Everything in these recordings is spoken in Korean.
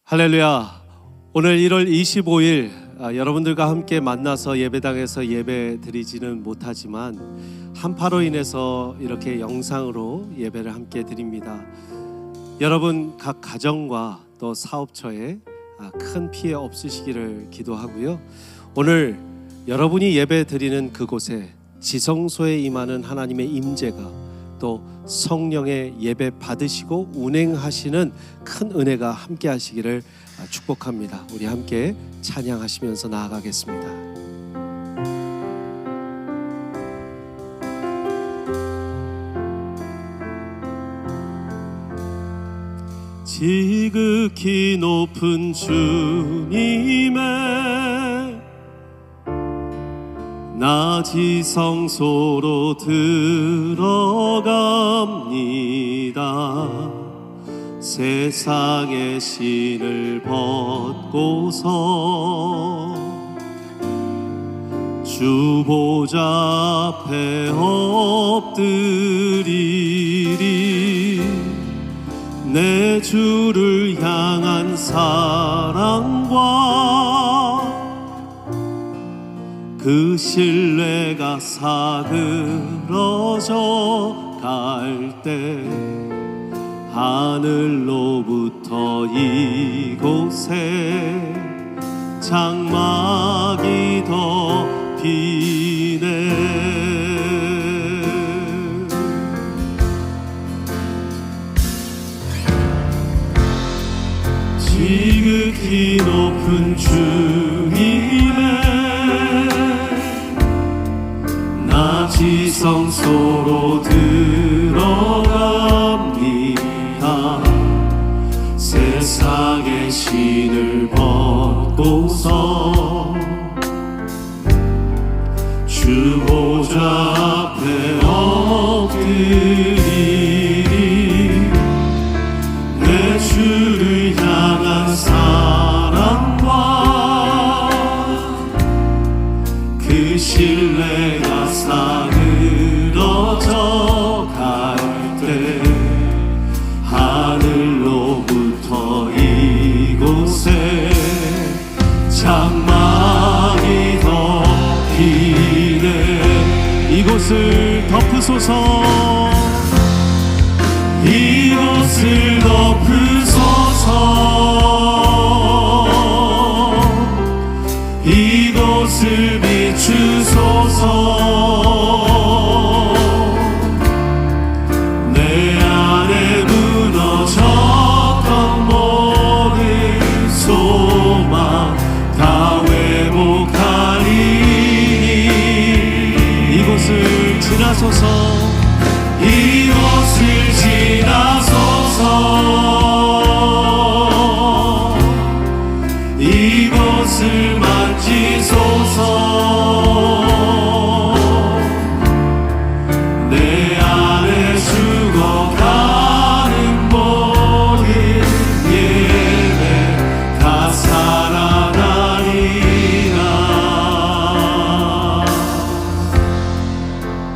할렐루야. 오늘 1월 25일 여러분들과 함께 만나서 예배당에서 예배 드리지는 못하지만 한파로 인해서 이렇게 영상으로 예배를 함께 드립니다. 여러분 각 가정과 또 사업처에 큰 피해 없으시기를 기도하고요. 오늘 여러분이 예배 드리는 그곳에 지성소에 임하는 하나님의 임재가 또 성령의 예배 받으시고 운행하시는 큰 은혜가 함께 하시기를 축복합니다. 우리 함께 찬양하시면서 나아가겠습니다. 지극히 높은 주님의 나 지성소로 들어갑니다. 세상의 신을 벗고서 주 보좌 앞에 엎드리리. 내 주를 향한 사랑과 그 신뢰가 사그러져 갈 때 하늘로부터 이곳에 장막이 덮이네. 지극히 높은 주님의 나 지성소로 들어갑니다. 세상의 신을 벗고서 주 보좌 앞에 엎드리리. 내 주를 향한 사랑과 그 신뢰가 사그러져 갈 때 하늘로부터 이곳에 장막이 덮이네. 이곳을 덮으소서. 이곳을 덮으소서. 이곳을 비추소서. 내 안에 무너졌던 모든 소망 다 회복하리니. 이곳을 지나소서. 이곳을 지나소서. 이곳을 만지소서. 내 안에 죽어가는 모든 예배 다 살아나리라.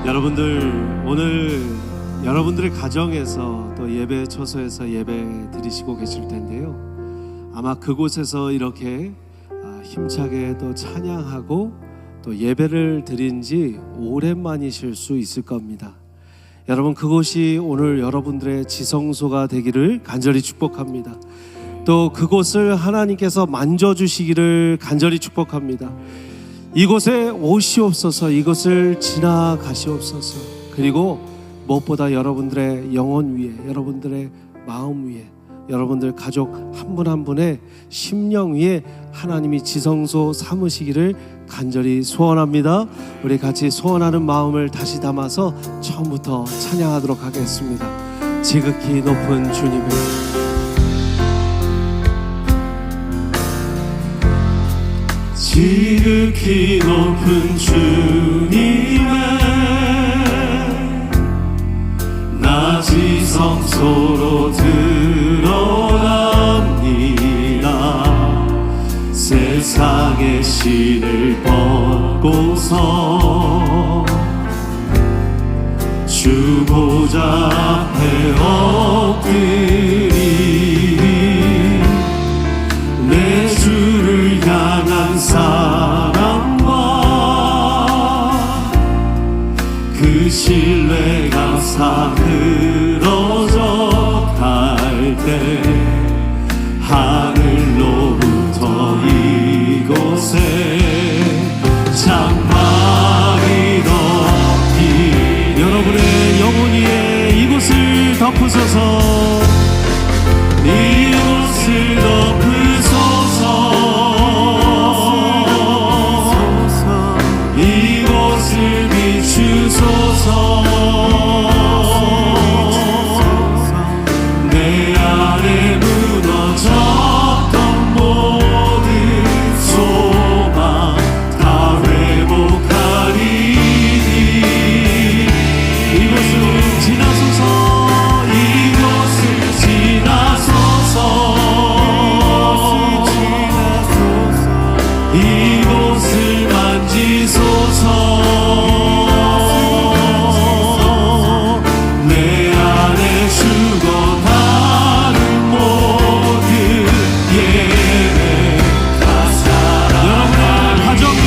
여러분들 오늘 여러분들의 가정에서 또 예배 처소에서 예배 드리시고 계실 텐데요. 아마 그곳에서 이렇게 힘차게 또 찬양하고 또 예배를 드린 지 오랜만이실 수 있을 겁니다. 여러분 그곳이 오늘 여러분들의 지성소가 되기를 간절히 축복합니다. 또 그곳을 하나님께서 만져주시기를 간절히 축복합니다. 이곳에 오시옵소서. 이곳을 지나가시옵소서. 그리고 무엇보다 여러분들의 영혼 위에, 여러분들의 마음 위에, 여러분들 가족 한 분 한 분의 심령 위에 하나님이 지성소 삼으시기를 간절히 소원합니다. 우리 같이 소원하는 마음을 다시 담아서 처음부터 찬양하도록 하겠습니다. 지극히 높은 주님을 지극히 높은 주님의 나 지성소로 들어갑니다. 세상의 신을 벗고서 주 보좌 앞에 엎드리리. 사랑과 그 신뢰가 사그러져 갈 때 하늘로부터 이곳에 장막이 덮인 여러분의 영혼 위에 이곳을 덮으소서. 이곳을 덮으소서. 이곳을 비추소서. 내 안에 무너졌던 모든 소망 다 회복하리니 이곳을 지나소서. 이곳을 지나소서. 이곳을 만지소서. 내 안에 죽어가는 모든 예배 다 살아. 여러분의 가정이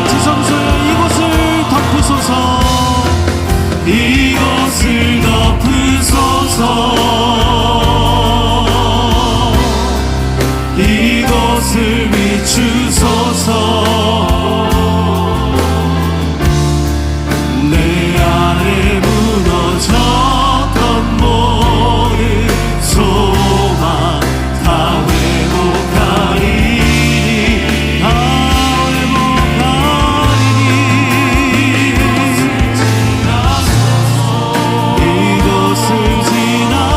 지성소에 이곳을 덮으소서. 이곳을 덮으소서. 이곳을 비추소서. 내 안에 무너졌던 모든 소망 다 회복하리니 다 회복하리니 이곳을 지나소서. 이곳을 만지소서.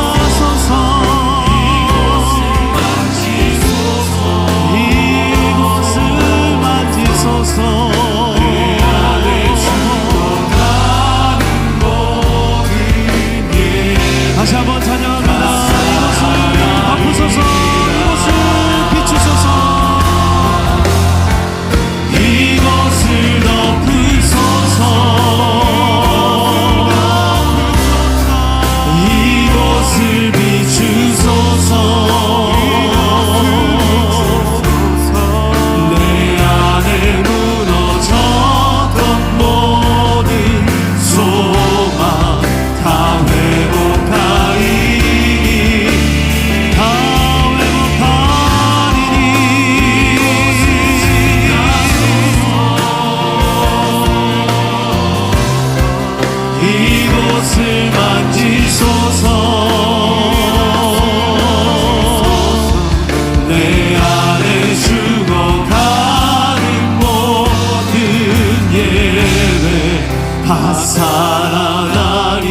내 안에 죽어가는 모든 예 다시 한번 찬양합니다. 이곳을 덮으소서. 이곳을 비추소서. 이곳을 덮으소서. 이곳을 비추소서. 내 안에 무너졌던 모든 소망 다 회복하리니 다 회복하리니 이곳을 만지소서. 내 안에 죽어가는 모든 예배 다 살아나리.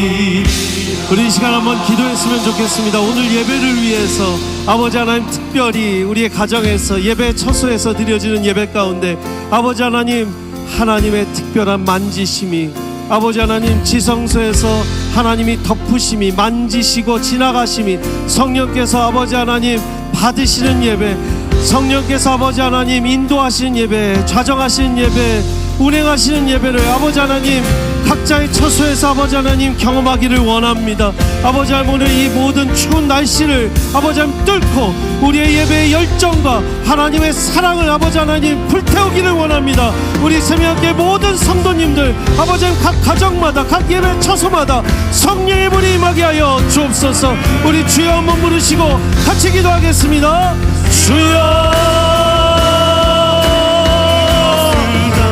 우리 이 시간 한번 기도했으면 좋겠습니다. 오늘 예배를 위해서 아버지 하나님 특별히 우리의 가정에서 예배 처소에서 드려지는 예배 가운데 아버지 하나님 하나님의 특별한 만지심이 아버지 하나님 지성소에서 하나님이 덮으심이 만지시고 지나가심이 성령께서 아버지 하나님 받으시는 예배 성령께서 아버지 하나님 인도하시는 예배 좌정하시는 예배 운행하시는 예배를 아버지 하나님 각자의 처소에서 아버지 하나님 경험하기를 원합니다. 아버지 하나님 오늘 이 모든 추운 날씨를 아버지 하나님 뚫고 우리의 예배의 열정과 하나님의 사랑을 아버지 하나님 불태우기를 원합니다. 우리 세미함교회 모든 성도님들 아버지 하나님 각 가정마다 각 예배 처소마다 성령의 불이 임하게 하여 주옵소서. 우리 주여 한번 부르시고 같이 기도하겠습니다. 주여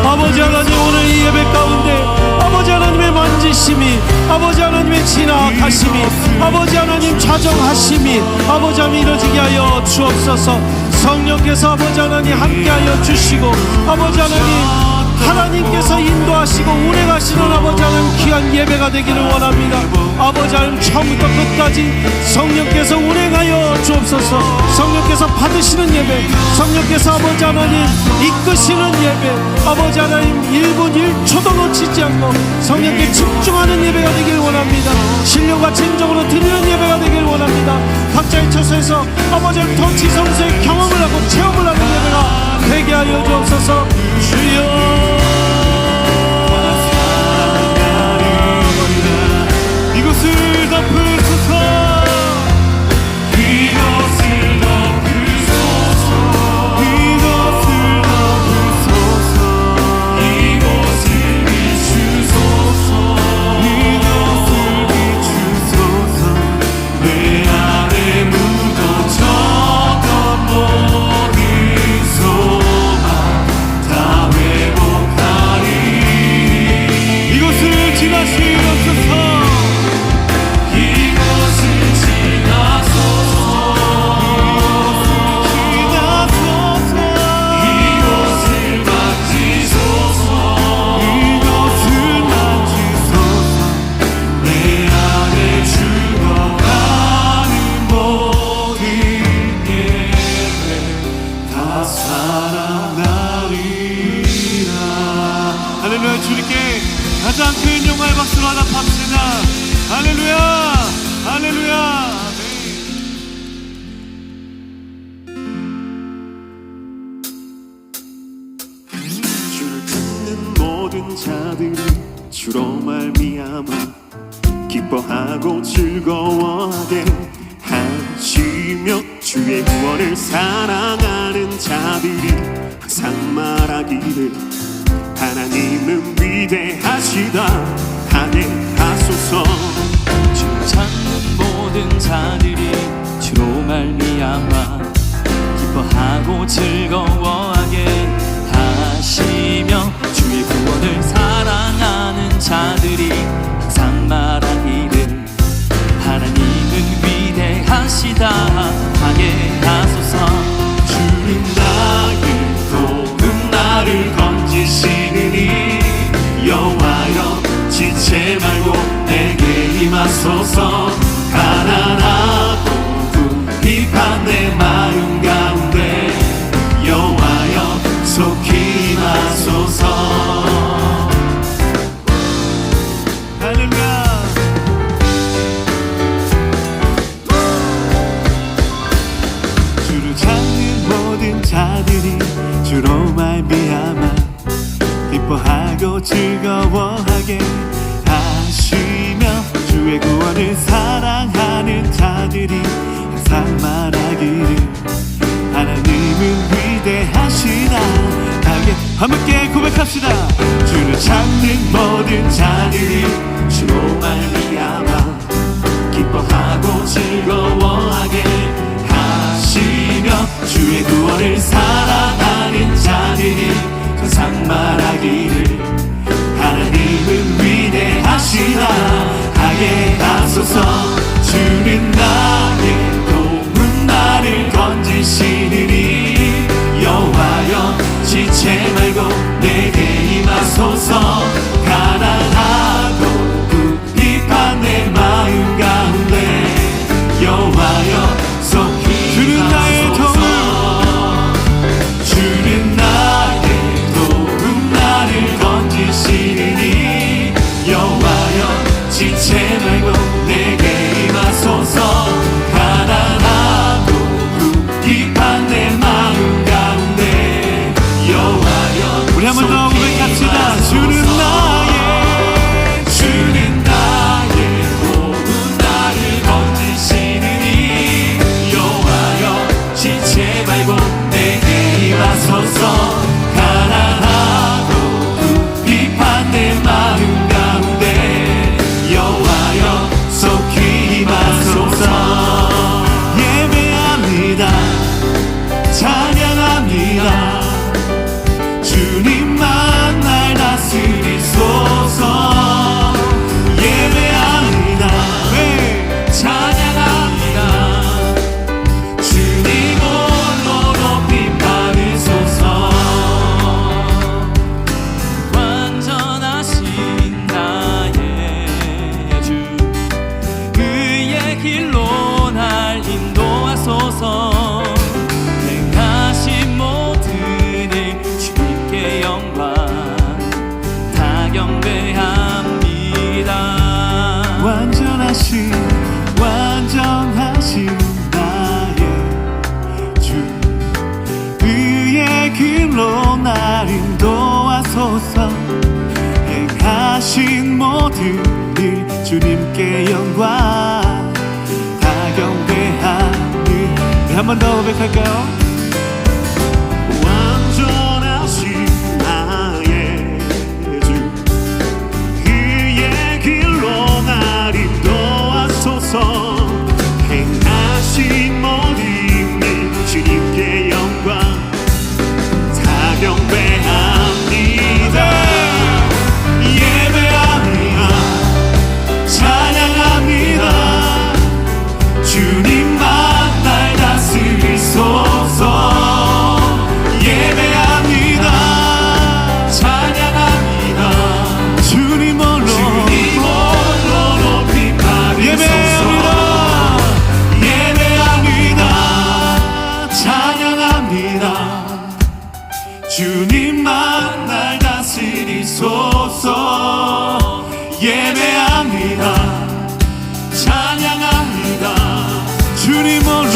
아버지 하나님 오늘 이 예배 가운데 아버지 하나님의 만지심이 아버지 하나님의 지나가심이 아버지 하나님 좌정하심이 아버지 하나님 이루어지게 하여 주옵소서. 성령께서 아버지 하나님 함께하여 주시고 아버지 하나님께서 인도하시고 운행하시는 아버지 하나님 귀한 예배가 되기를 원합니다. 아버지 하나님 처음부터 끝까지 성령께서 운행하여 주옵소서. 성령께서 받으시는 예배 성령께서 아버지 하나님 이끄시는 예배 아버지 하나님 1분 1초도 놓치지 않고 성령께 집중하는 예배가 되기를 원합니다. 신령과 진정으로 드리는 예배가 되기를 원합니다. 각자의 처소에서 아버지 하나님 더 지성소의 경험을 하고 체험을 하는 예배가 되게 하여 주옵소서. 주여 이곳을 덮으소서. 이곳을 덮으소서. 이곳을 덮으소서. 사랑하리라. 할렐루야. 주님께 가장 큰 영광의 박수로 화답합시다. 할렐루야. 할렐루야. 주를 찾는 모든 자들이 주로 말미암아 기뻐하고 즐거워하게 하시며 주의 구원을 사랑하는 자들이 항상 말하기를 하나님은 위대하시다 하게 하소서. 주를 찾는 모든 자들이 주로 말미암아 기뻐하고 즐거워하게 하시며 주의 구원을 사랑하는 자들이 항상 말하기를 하나님은 위대하시다 하게 하소서. 주는 나의 도움 나를 건지시느니 여호와여 지체 말고 내게 임하소서. 가난하고 궁핍한 내 마음 가운데 여호와여 속히 임하소서. 할렐루야. 주를 찾는 모든 자들이 주로 말미암아 기뻐하고 즐거워하게 하시며 주의 구원을 사랑하는 자들이 항상 말하기를 하나님은 위대하시다 하게. 함께 고백합시다. 주를 찾는 모든 자들이 주로 말미암아 기뻐하고 즐거워하게 하시며 주의 구원을 사랑하는 자들이 항상 말하기를 하나님은 위대하시다 하게 하소서. 주는 나의 도움 나를 건지시느니 여호와여 지체 말고 내게 임하소서. 가난하고 궁핍한 내 마음 가운데 여호와여 속히 주는 나의 임하소서. 주는 나의 도움 나를 건지시느니 여호와여 지체 말고 내게 임하소서. 가난하고 궁핍한 내 마음 가운데 여호와여 우리 한 번 더 고백합시다. 주는 주는 나의 도움 나를 건지시느니 여호와여 지체 말고 내게 임하소서. 가난하고 궁핍한 내 마음 가운데 여호와여 속히 임하소서. 예배합니다. 찬양합니다. 주님만 날 다스리소서. 예배합니다. 네. 찬양합니다. 주님 홀로 높임 받으소서. 완전하신 나의 주 그의 길로 날 인도하소서. 행하신 모든 일 주님께 영광 다 경배합니다. 완전하신 나의 주 그의 길로 날 인도하소서. 행하신 모든 일 주님께 영광 다 경배하니. 한 번 더 고백할까요? 완전하신 나의 주 그의 길로 날 인도하소서. 행하신 모든 일 주님께 영광 다 경배합니다. 예배합니다. 찬양합니다. 주님만 날 다스리소서. 예배합니다. 찬양합니다. 주님 홀로 높이 받으소서. 예배합니다. 찬양합니다. 주님만 날 다스리소서. 예배합니다. 찬양합니다. 주님 홀로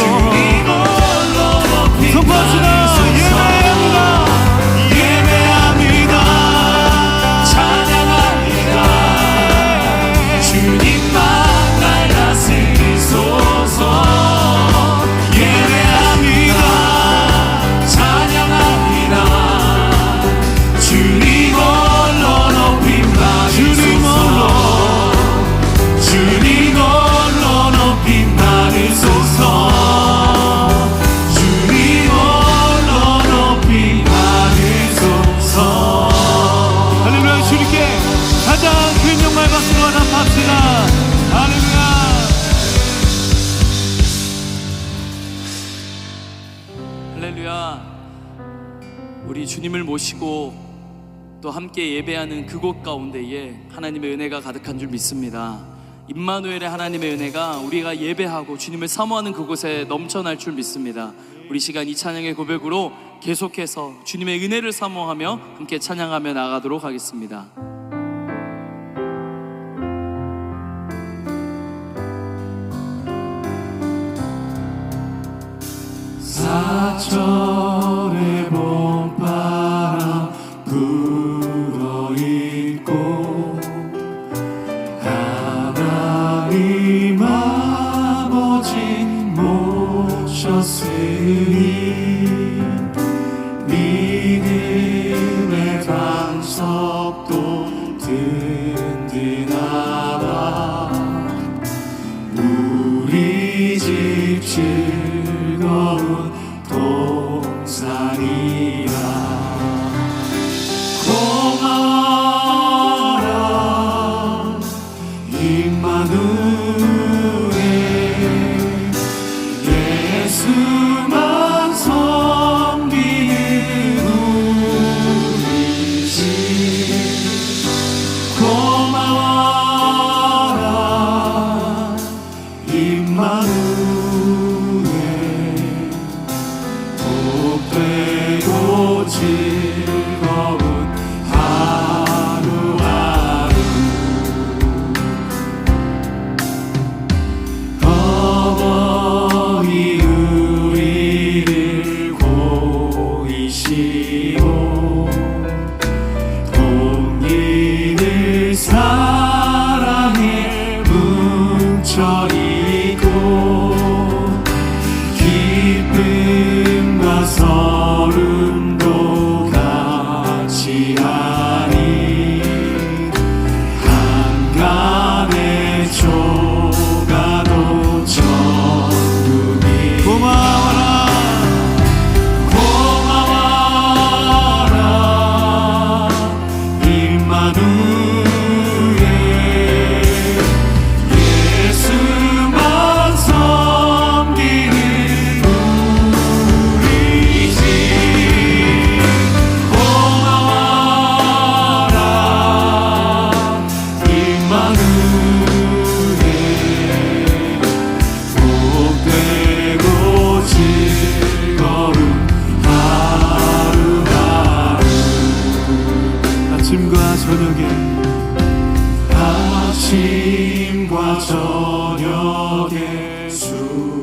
높이 선포합시다. 예배합니다. 예배합니다. 찬양합니다. 주님만 날 다스리소서. 예배합니다. 찬양합니다. 주님 홀로 높임 받으소서. 주님 홀로 높임 받으소서. 주님 홀로 높임 받으소서. 할렐루야. 주님께 가장 큰 영광 박수로 답합시다. 할렐루야. 할렐루야. 우리 주님을 모시고 또 함께 예배하는 그곳 가운데에 하나님의 은혜가 가득한 줄 믿습니다. 임마누엘의 하나님의 은혜가 우리가 예배하고 주님을 사모하는 그곳에 넘쳐날 줄 믿습니다. 우리 시간 이 찬양의 고백으로 계속해서 주님의 은혜를 사모하며 함께 찬양하며 나가도록 하겠습니다. 사철의 봄바람 불어있고 하나님 아버지 모셨으니 믿음의 반석도 든든하다. 우리 집 즐거운 동산이야. 고마워라 임마누엘. 예수만 섬기는 우리 집. 고마워라 임마누엘. 복되고 즐거운 하루하루. 어머니 우리를 고이시고 동리를 사랑에 뭉쳐있고 기쁨과 서름도 같이 하니 한간의 조가도 천국이. 고마워라. 고마워라 임마누엘. 예수만 섬기는 우리 집. 고마워라 임마누엘. 복되고 즐거운 하루하루. 아침과 저녁에 아침과 저녁에 수고하여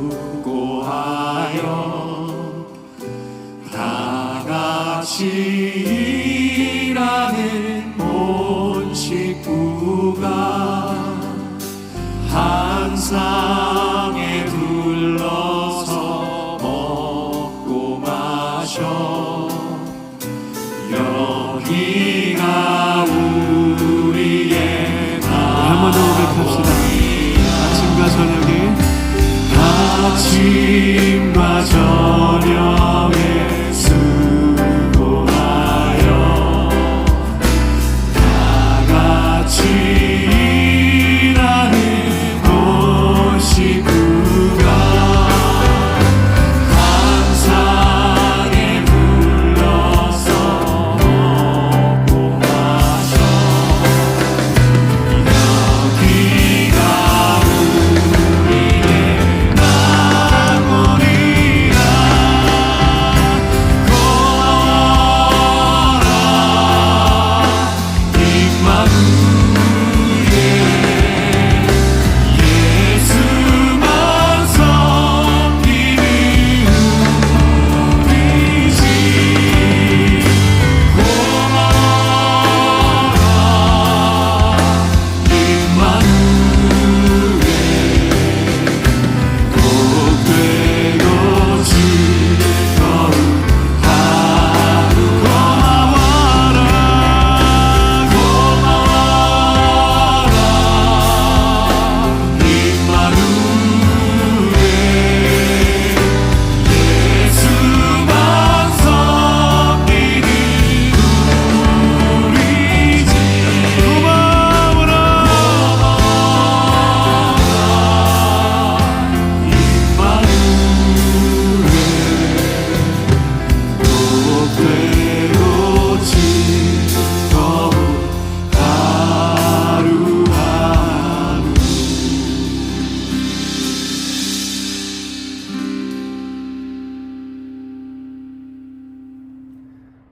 다 같이 일하는 온 식구가 한 상에 둘러서 먹고 마셔. 여기가 우리의 한번 더 고백합시다. 아침과 저녁에 아침과 저녁에 수고하여 다 같이 일하는 온 식구가 한 상에 불러서 먹고 마셔. 여기가 우리의 낙원이라.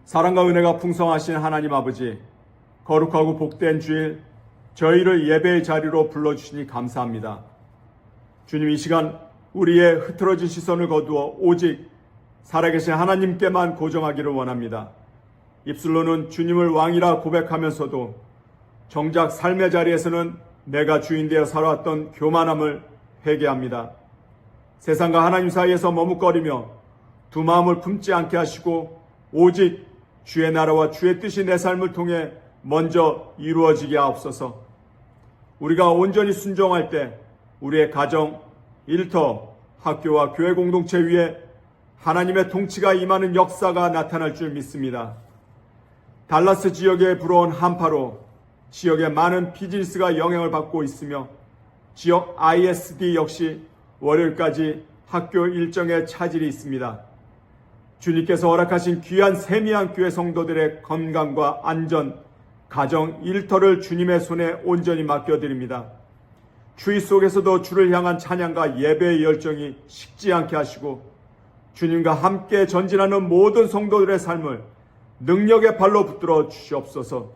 사랑과 은혜가 풍성하신 하나님 아버지, 거룩하고 복된 주일 저희를 예배의 자리로 불러주시니 감사합니다. 주님, 이 시간 우리의 흐트러진 시선을 거두어 오직 살아계신 하나님께만 고정하기를 원합니다. 입술로는 주님을 왕이라 고백하면서도 정작 삶의 자리에서는 내가 주인 되어 살아왔던 교만함을 회개합니다. 세상과 하나님 사이에서 머뭇거리며 두 마음을 품지 않게 하시고 오직 주의 나라와 주의 뜻이 내 삶을 통해 먼저 이루어지게 하옵소서. 우리가 온전히 순종할 때 우리의 가정, 일터, 학교와 교회 공동체 위에 하나님의 통치가 임하는 역사가 나타날 줄 믿습니다. 달라스 지역에 불어온 한파로 지역의 많은 비즈니스가 영향을 받고 있으며 지역 ISD 역시 월요일까지 학교 일정에 차질이 있습니다. 주님께서 허락하신 귀한 세미한 교회 성도들의 건강과 안전, 가정, 일터를 주님의 손에 온전히 맡겨드립니다. 추위 속에서도 주를 향한 찬양과 예배의 열정이 식지 않게 하시고 주님과 함께 전진하는 모든 성도들의 삶을 능력의 발로 붙들어 주시옵소서.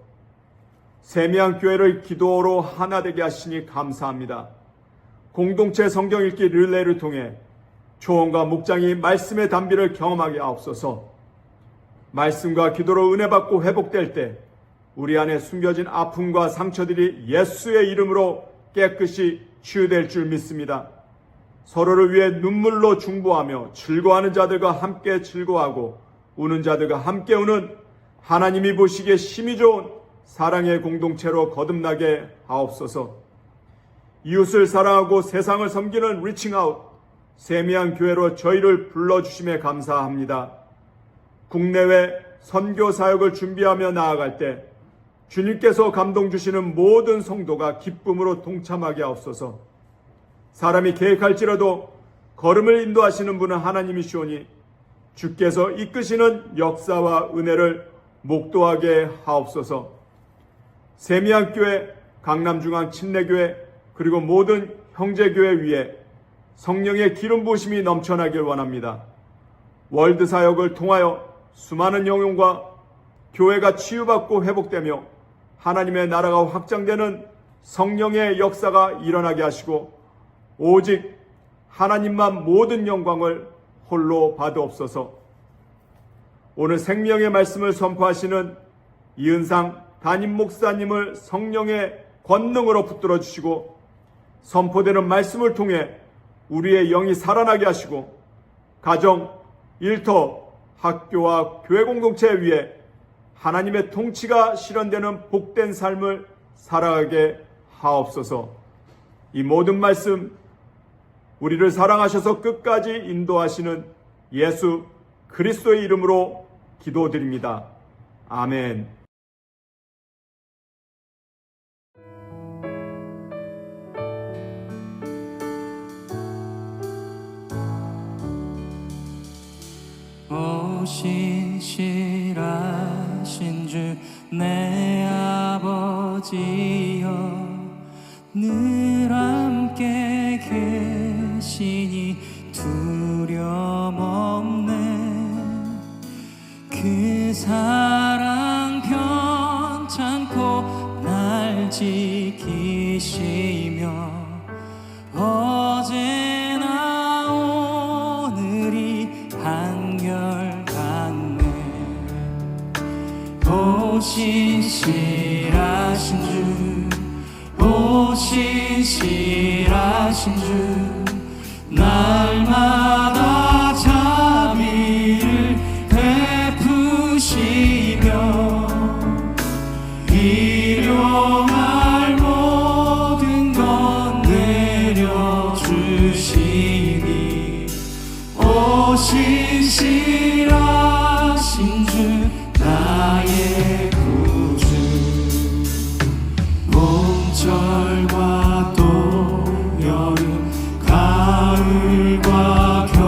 세미한 교회를 기도로 하나 되게 하시니 감사합니다. 공동체 성경 읽기 릴레이를 통해 초원과 목장이 말씀의 단비를 경험하게 하옵소서. 말씀과 기도로 은혜 받고 회복될 때 우리 안에 숨겨진 아픔과 상처들이 예수의 이름으로 깨끗이 치유될 줄 믿습니다. 서로를 위해 눈물로 중보하며 즐거워하는 자들과 함께 즐거워하고 우는 자들과 함께 우는 하나님이 보시기에 심히 좋은 사랑의 공동체로 거듭나게 하옵소서. 이웃을 사랑하고 세상을 섬기는 리칭아웃 세미한 교회로 저희를 불러주심에 감사합니다. 국내외 선교 사역을 준비하며 나아갈 때 주님께서 감동 주시는 모든 성도가 기쁨으로 동참하게 하옵소서. 사람이 계획할지라도 걸음을 인도하시는 분은 하나님이시오니 주께서 이끄시는 역사와 은혜를 목도하게 하옵소서. 세미한 교회, 강남중앙 침례교회 그리고 모든 형제교회 위에 성령의 기름 부으심이 넘쳐나길 원합니다. 월드 사역을 통하여 수많은 영혼과 교회가 치유받고 회복되며 하나님의 나라가 확장되는 성령의 역사가 일어나게 하시고 오직 하나님만 모든 영광을 홀로 받으옵소서. 오늘 생명의 말씀을 선포하시는 이은상 담임 목사님을 성령의 권능으로 붙들어 주시고 선포되는 말씀을 통해 우리의 영이 살아나게 하시고 가정, 일터, 학교와 교회 공동체 위에 하나님의 통치가 실현되는 복된 삶을 살아가게 하옵소서. 이 모든 말씀 우리를 사랑하셔서 끝까지 인도하시는 예수 그리스도의 이름으로 기도드립니다. 아멘. 신실하신 주 내 아버지여 늘 함께 계시니 두려움 없네. 그 사랑 편찮고 날 지키시며 어제나 오늘이 한결같네. 오 신실하신 주, 오 신실하신 주, 날마다 자비를 베푸시며 일용할 모든 것 내려주시니 오 신실하신 주 나의 구주. 봄철과 또 여름 가을과 겨울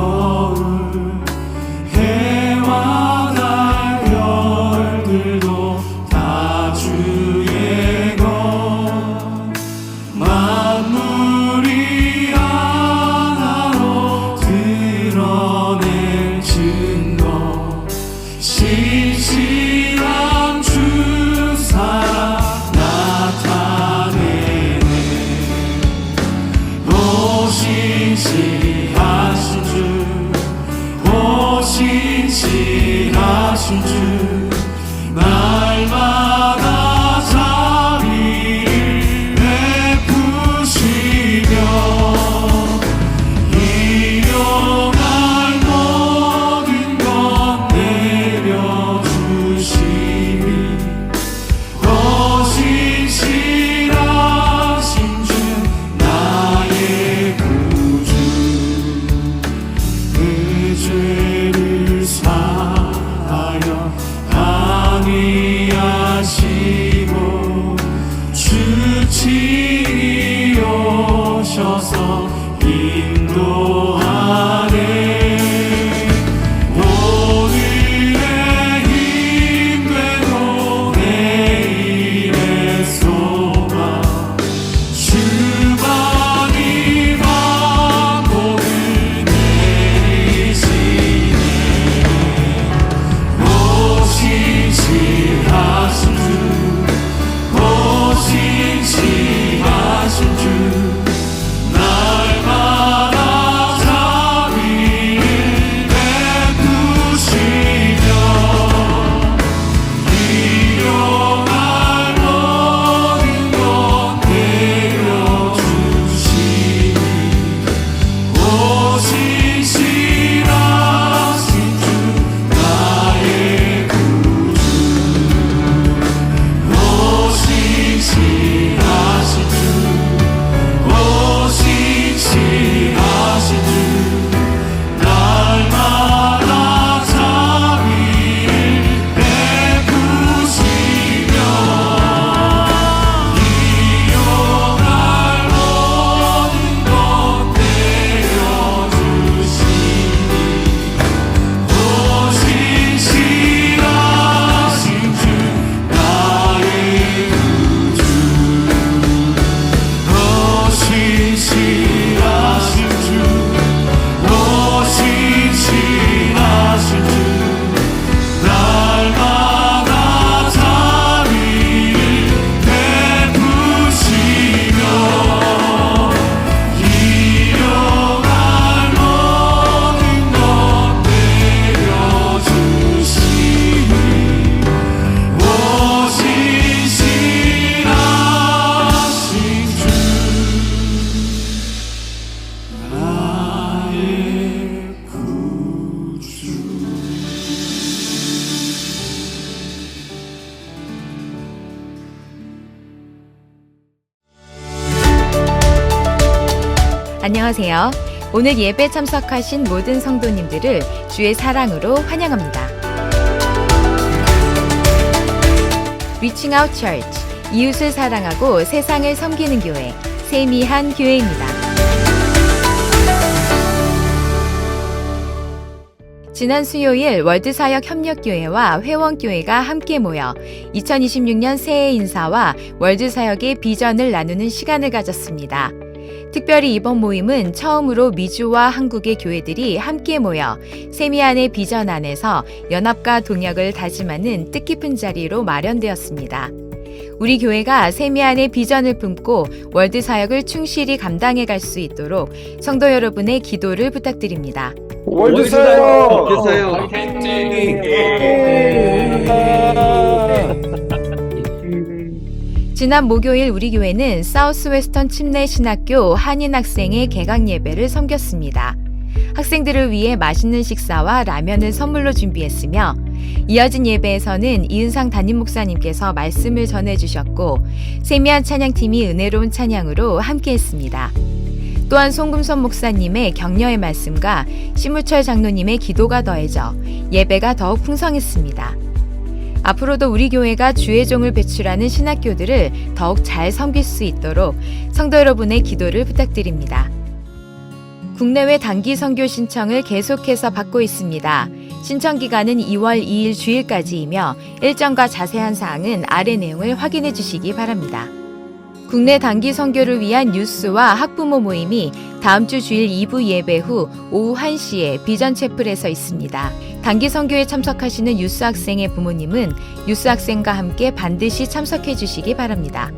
신실하신 주 날마다 자비를 베푸시며 일용할 모든 것 내려주시니 더 신실하신 주 나의 구주 그 죄를 사하여 항의하시고 주친이 오셔서 인도하네 오늘의 힘되고 내일의 소망 주만이 만복을 내리시네 오 신실하신 주 오 신실하신 주 날마다 자비를 베푸시며 일용할 모든 것 내려주시니 오 신실하신 주 나의 구주 오 신실하신 주 오 신실하신 주 날마다 자비를 베푸시며 일용할 모든 것 내려주시니 오 신실하신 주 나의 구주 오 신실하신 주 오 신실하신 주 날마다 자비를 베푸시며 일용할 모든 것 내려주시니 오 신실하신 주 나의 구주 안녕하세요. 오늘 예배 참석하신 모든 성도님들을 주의 사랑으로 환영합니다. Reaching Out Church, 이웃을 사랑하고 세상을 섬기는 교회, 세미한 교회입니다. 지난 수요일 월드사역협력교회와 회원교회가 함께 모여 2026년 새해 인사와 월드사역의 비전을 나누는 시간을 가졌습니다. 특별히 이번 모임은 처음으로 미주와 한국의 교회들이 함께 모여 세미안의 비전 안에서 연합과 동역을 다짐하는 뜻깊은 자리로 마련되었습니다. 우리 교회가 세미안의 비전을 품고 월드사역을 충실히 감당해 갈 수 있도록 성도 여러분의 기도를 부탁드립니다. 월드사역! 지난 목요일 우리 교회는 사우스웨스턴 침례 신학교 한인 학생의 개강 예배를 섬겼습니다. 학생들을 위해 맛있는 식사와 라면을 선물로 준비했으며 이어진 예배에서는 이은상 담임 목사님께서 말씀을 전해주셨고 세미한 찬양팀이 은혜로운 찬양으로 함께했습니다. 또한 송금선 목사님의 격려의 말씀과 심우철 장로님의 기도가 더해져 예배가 더욱 풍성했습니다. 앞으로도 우리 교회가 주의 종을 배출하는 신학교들을 더욱 잘 섬길 수 있도록 성도 여러분의 기도를 부탁드립니다. 국내외 단기 선교 신청을 계속해서 받고 있습니다. 신청 기간은 2월 2일 주일까지이며 일정과 자세한 사항은 아래 내용을 확인해 주시기 바랍니다. 국내 단기 선교를 위한 뉴스와 학부모 모임이 다음 주 주일 2부 예배 후 오후 1시에 비전 채플에서 있습니다. 단기 선교에 참석하시는 유스 학생의 부모님은 유스 학생과 함께 반드시 참석해 주시기 바랍니다.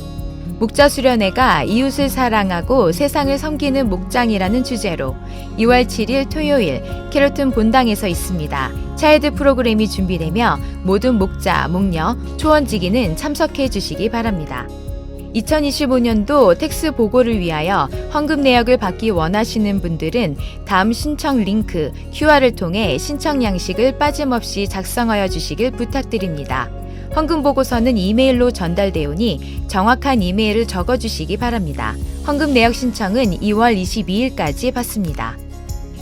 목자 수련회가 이웃을 사랑하고 세상을 섬기는 목장이라는 주제로 2월 7일 토요일 캐롤튼 본당에서 있습니다. 차일드 프로그램이 준비되며 모든 목자, 목녀, 초원지기는 참석해 주시기 바랍니다. 2025년도 텍스 보고를 위하여 헌금 내역을 받기 원하시는 분들은 다음 신청 링크 QR을 통해 신청 양식을 빠짐없이 작성하여 주시길 부탁드립니다. 헌금 보고서는 이메일로 전달되오니 정확한 이메일을 적어주시기 바랍니다. 헌금 내역 신청은 2월 22일까지 받습니다.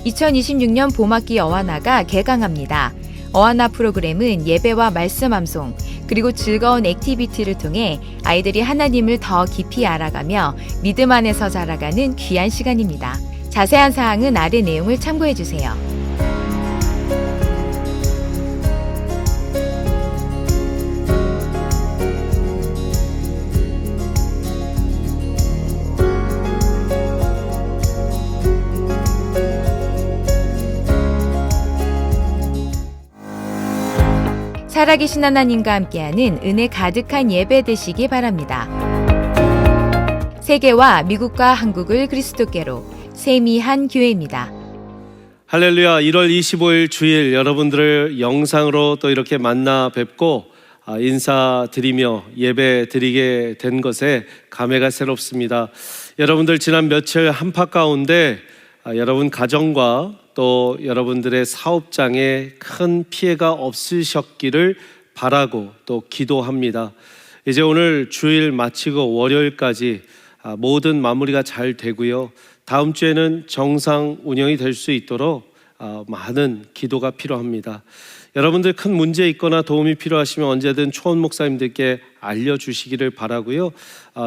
2026년 봄학기 어와나가 개강합니다. 어와나 프로그램은 예배와 말씀 암송, 그리고 즐거운 액티비티를 통해 아이들이 하나님을 더 깊이 알아가며 믿음 안에서 자라가는 귀한 시간입니다. 자세한 사항은 아래 내용을 참고해 주세요. 살아계신 하나님과 함께하는 은혜 가득한 예배 되시기 바랍니다. 세계와 미국과 한국을 그리스도께로 세미한 교회입니다. 할렐루야. 1월 25일 주일 여러분들을 영상으로 또 이렇게 만나 뵙고 인사드리며 예배 드리게 된 것에 감회가 새롭습니다. 여러분들 지난 며칠 한파 가운데 여러분 가정과 또 여러분들의 사업장에 큰 피해가 없으셨기를 바라고 또 기도합니다. 이제 오늘 주일 마치고 월요일까지 모든 마무리가 잘 되고요. 다음 주에는 정상 운영이 될 수 있도록 많은 기도가 필요합니다. 여러분들 큰 문제 있거나 도움이 필요하시면 언제든 초원 목사님들께 알려주시기를 바라고요.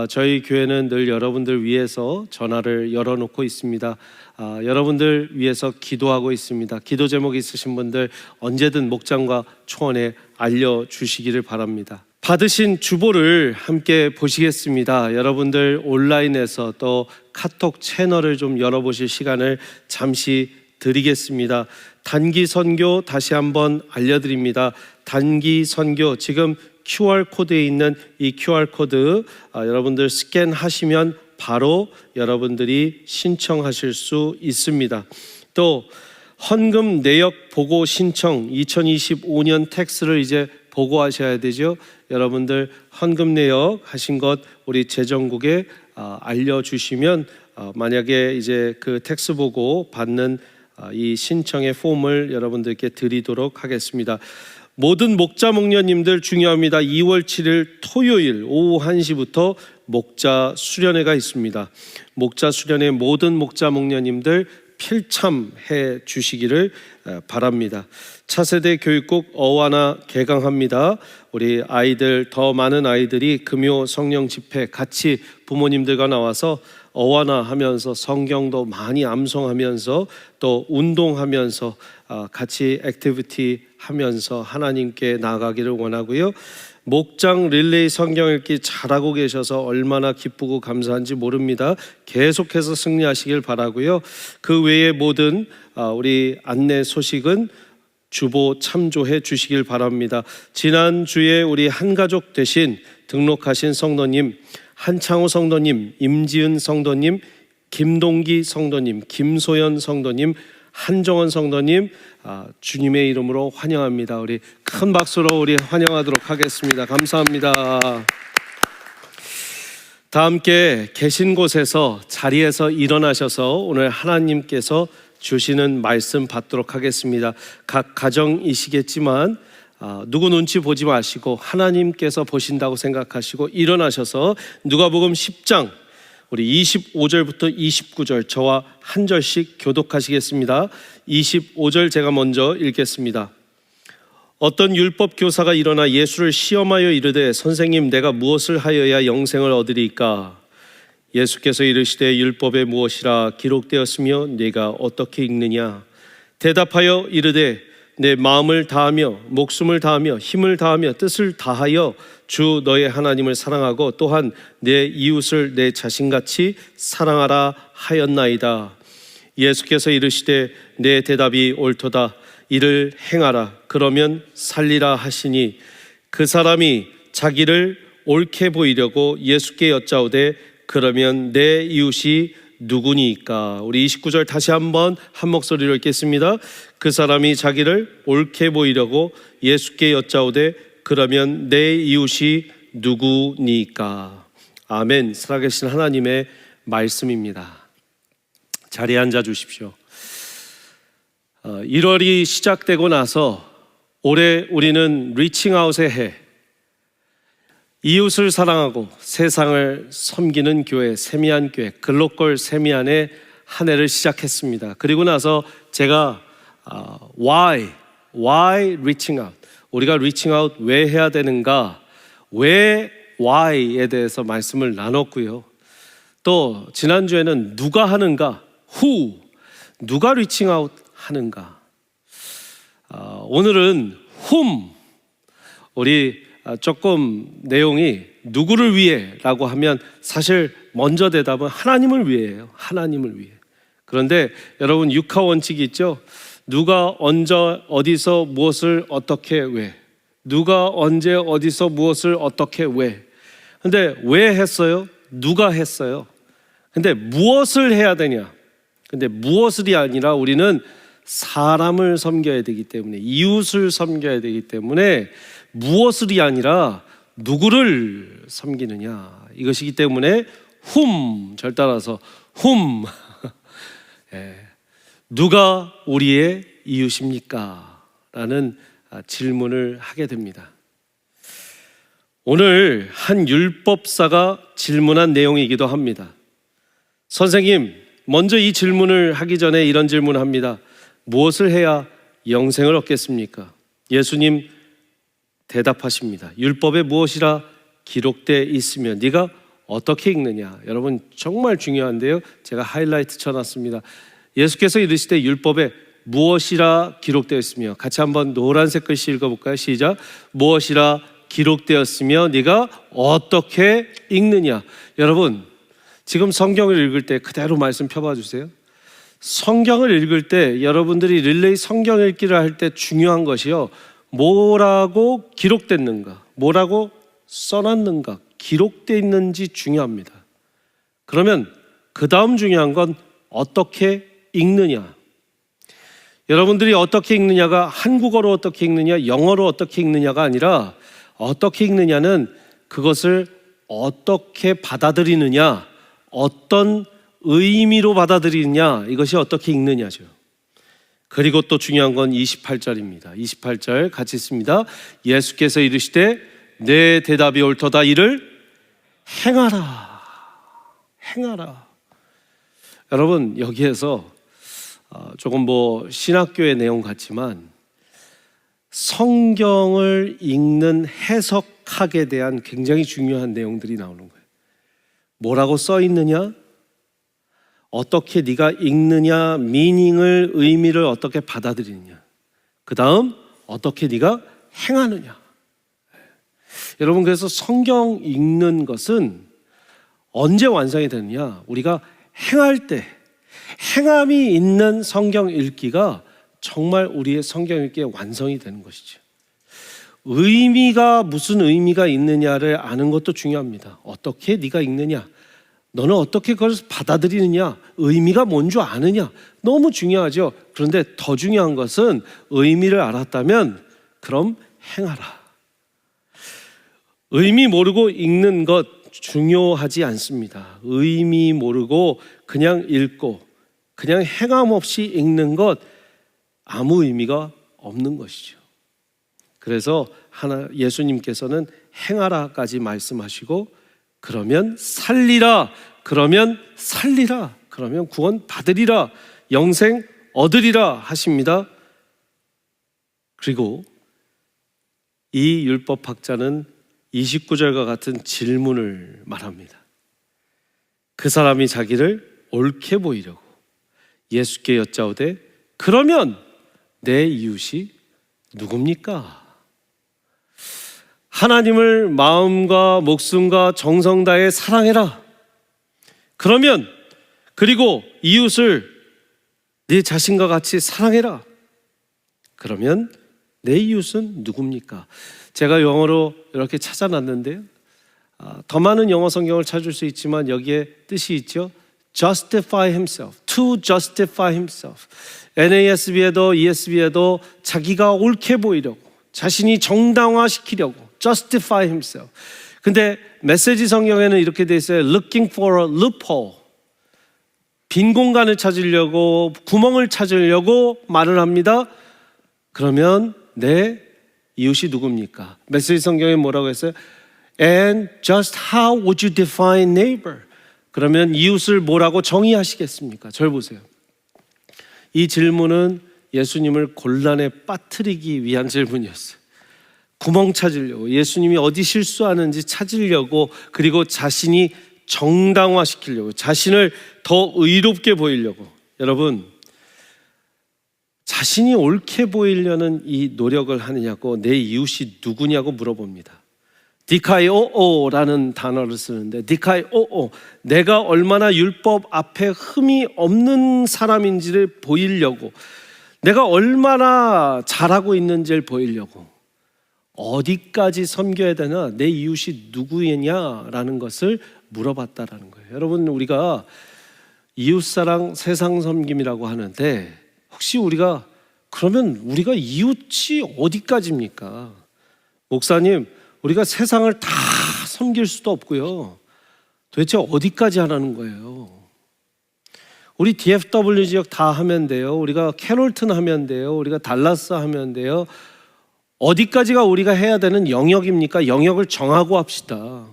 저희 교회는 늘 여러분들 위해서 전화를 열어놓고 있습니다. 여러분들 위해서 기도하고 있습니다. 기도 제목 있으신 분들 언제든 목장과 초원에 알려주시기를 바랍니다. 받으신 주보를 함께 보시겠습니다. 여러분들 온라인에서 또 카톡 채널을 좀 열어보실 시간을 잠시 드리겠습니다. 단기 선교 다시 한번 알려드립니다. 단기 선교 지금 QR코드에 있는 이 QR코드 여러분들 스캔하시면 바로 여러분들이 신청하실 수 있습니다. 또 헌금 내역 보고 신청 2025년 텍스를 이제 보고하셔야 되죠. 여러분들 헌금 내역 하신 것 우리 재정국에 알려주시면 만약에 이제 그 텍스 보고 받는 이 신청의 폼을 여러분들께 드리도록 하겠습니다. 모든 목자 목녀님들 중요합니다. 2월 7일 토요일 오후 1시부터 목자 수련회가 있습니다. 목자 수련회 모든 목자 목녀님들 필참해 주시기를 바랍니다. 차세대 교육국 어와나 개강합니다. 우리 아이들 더 많은 아이들이 금요 성령 집회 같이 부모님들과 나와서 어와나 하면서 성경도 많이 암송하면서 또 운동하면서 같이 액티비티 하면서 하나님께 나아가기를 원하고요. 목장 릴레이 성경 읽기 잘하고 계셔서 얼마나 기쁘고 감사한지 모릅니다. 계속해서 승리하시길 바라고요. 그 외에 모든 우리 안내 소식은 주보 참조해 주시길 바랍니다. 지난주에 우리 한가족 대신 등록하신 성도님, 한창호 성도님, 임지은 성도님, 김동기 성도님, 김소연 성도님, 한정원 성도님 주님의 이름으로 환영합니다. 우리 큰 박수로 우리 환영하도록 하겠습니다. 감사합니다. 다 함께 계신 곳에서 자리에서 일어나셔서 오늘 하나님께서 주시는 말씀 받도록 하겠습니다. 각 가정이시겠지만 누구 눈치 보지 마시고 하나님께서 보신다고 생각하시고 일어나셔서 누가복음 10장 우리 25절부터 29절 저와 한 절씩 교독하시겠습니다. 25절 제가 먼저 읽겠습니다. 어떤 율법 교사가 일어나 예수를 시험하여 이르되 선생님 내가 무엇을 하여야 영생을 얻으리까? 예수께서 이르시되 율법에 무엇이라 기록되었으며 네가 어떻게 읽느냐? 대답하여 이르되 내 마음을 다하며 목숨을 다하며 힘을 다하며 뜻을 다하여 주 너의 하나님을 사랑하고 또한 내 이웃을 내 자신같이 사랑하라 하였나이다. 예수께서 이르시되 내 대답이 옳도다. 이를 행하라. 그러면 살리라 하시니 그 사람이 자기를 옳게 보이려고 예수께 여짜오되 그러면 내 이웃이 누구니까? 우리 29절 다시 한번 한 목소리로 읽겠습니다. 그 사람이 자기를 옳게 보이려고 예수께 여짜오되 그러면 내 이웃이 누구니까? 아멘. 살아계신 하나님의 말씀입니다. 자리에 앉아 주십시오. 1월이 시작되고 나서 올해 우리는 리칭아웃의 해, 이웃을 사랑하고 세상을 섬기는 교회, 세미안 교회, 글로컬 세미안의 한 해를 시작했습니다. 그리고 나서 제가 why reaching out, 우리가 reaching out 왜 해야 되는가, 왜 why에 대해서 말씀을 나눴고요. 또 지난주에는 누가 하는가, who, 누가 reaching out 하는가. 오늘은 whom, 우리 조금 내용이 누구를 위해라고 하면 사실 먼저 대답은 하나님을 위해예요. 하나님을 위해. 그런데 여러분 육하 원칙이 있죠. 누가 언제 어디서 무엇을 어떻게 왜, 누가 언제 어디서 무엇을 어떻게 왜. 근데 왜 했어요? 누가 했어요? 근데 무엇을 해야 되냐? 근데 무엇을이 아니라 우리는 사람을 섬겨야 되기 때문에, 이웃을 섬겨야 되기 때문에 무엇을이 아니라 누구를 섬기느냐, 이것이기 때문에 whom, 절 따라서 whom 누가 우리의 이웃입니까? 라는 질문을 하게 됩니다. 오늘 한 율법사가 질문한 내용이기도 합니다. 선생님, 먼저 이 질문을 하기 전에 이런 질문을 합니다. 무엇을 해야 영생을 얻겠습니까? 예수님 대답하십니다. 율법에 무엇이라 기록되어 있으면 네가 어떻게 읽느냐. 여러분 정말 중요한데요, 제가 하이라이트 쳐놨습니다. 예수께서 이르시되 율법에 무엇이라 기록되었으며, 같이 한번 노란색 글씨 읽어볼까요? 시작. 무엇이라 기록되었으며 네가 어떻게 읽느냐. 여러분 지금 성경을 읽을 때 그대로 말씀 펴봐 주세요. 성경을 읽을 때 여러분들이 릴레이 성경 읽기를 할 때 중요한 것이요, 뭐라고 기록됐는가, 뭐라고 써놨는가, 기록되어 있는지 중요합니다. 그러면 그 다음 중요한 건 어떻게 읽느냐. 여러분들이 어떻게 읽느냐가 한국어로 어떻게 읽느냐, 영어로 어떻게 읽느냐가 아니라 어떻게 읽느냐는 그것을 어떻게 받아들이느냐, 어떤 의미로 받아들이느냐, 이것이 어떻게 읽느냐죠. 그리고 또 중요한 건 28절입니다. 28절 같이 읽습니다. 예수께서 이르시되 내 대답이 옳도다, 이를 행하라. 행하라. 여러분 여기에서 조금 신학교의 내용 같지만 성경을 읽는 해석학에 대한 굉장히 중요한 내용들이 나오는 거예요. 뭐라고 써 있느냐, 어떻게 네가 읽느냐, 미닝을, 의미를 어떻게 받아들이느냐, 그 다음 어떻게 네가 행하느냐. 여러분 그래서 성경 읽는 것은 언제 완성이 되느냐, 우리가 행할 때, 행함이 있는 성경 읽기가 정말 우리의 성경 읽기의 완성이 되는 것이죠. 의미가 무슨 의미가 있느냐를 아는 것도 중요합니다. 어떻게 네가 읽느냐, 너는 어떻게 그걸 받아들이느냐, 의미가 뭔 줄 아느냐, 너무 중요하죠. 그런데 더 중요한 것은 의미를 알았다면 그럼 행하라. 의미 모르고 읽는 것 중요하지 않습니다. 의미 모르고 그냥 읽고 그냥 행함 없이 읽는 것 아무 의미가 없는 것이죠. 그래서 예수님께서는 행하라까지 말씀하시고, 그러면 살리라, 그러면 살리라, 그러면 구원 받으리라, 영생 얻으리라 하십니다. 그리고 이 율법학자는 29절과 같은 질문을 말합니다. 그 사람이 자기를 옳게 보이려고 예수께 여짜오되 그러면 내 이웃이 누굽니까? 하나님을 마음과 목숨과 정성 다해 사랑해라. 그러면, 그리고 이웃을 네 자신과 같이 사랑해라. 그러면 내 이웃은 누굽니까? 제가 영어로 이렇게 찾아놨는데요, 더 많은 영어 성경을 찾을 수 있지만 여기에 뜻이 있죠. justify himself, to justify himself. NASB에도 ESB에도 자기가 옳게 보이려고, 자신이 정당화시키려고 justify himself. 근데 메시지 성경에는 이렇게 돼 있어요. looking for a loophole. 빈 공간을 찾으려고, 구멍을 찾으려고 말을 합니다. 그러면 내 이웃이 누굽니까? 메시지 성경에 뭐라고 했어요? And just how would you define neighbor? 그러면 이웃을 뭐라고 정의하시겠습니까? 절 보세요. 이 질문은 예수님을 곤란에 빠뜨리기 위한 질문이었어요. 구멍 찾으려고, 예수님이 어디 실수하는지 찾으려고, 그리고 자신이 정당화시키려고, 자신을 더 의롭게 보이려고. 여러분, 자신이 옳게 보이려는 이 노력을 하느냐고, 내 이웃이 누구냐고 물어봅니다. 디카이오오라는 단어를 쓰는데, 디카이오오, 내가 얼마나 율법 앞에 흠이 없는 사람인지를 보이려고, 내가 얼마나 잘하고 있는지를 보이려고, 어디까지 섬겨야 되나, 내 이웃이 누구냐라는 것을 물어봤다라는 거예요. 여러분, 우리가 이웃사랑 세상 섬김이라고 하는데, 혹시 우리가 그러면 우리가 이웃이 어디까지입니까? 목사님, 우리가 세상을 다 섬길 수도 없고요. 도대체 어디까지 하라는 거예요? 우리 DFW 지역 다 하면 돼요. 우리가 캐롤튼 하면 돼요. 우리가 달라스 하면 돼요. 어디까지가 우리가 해야 되는 영역입니까? 영역을 정하고 합시다.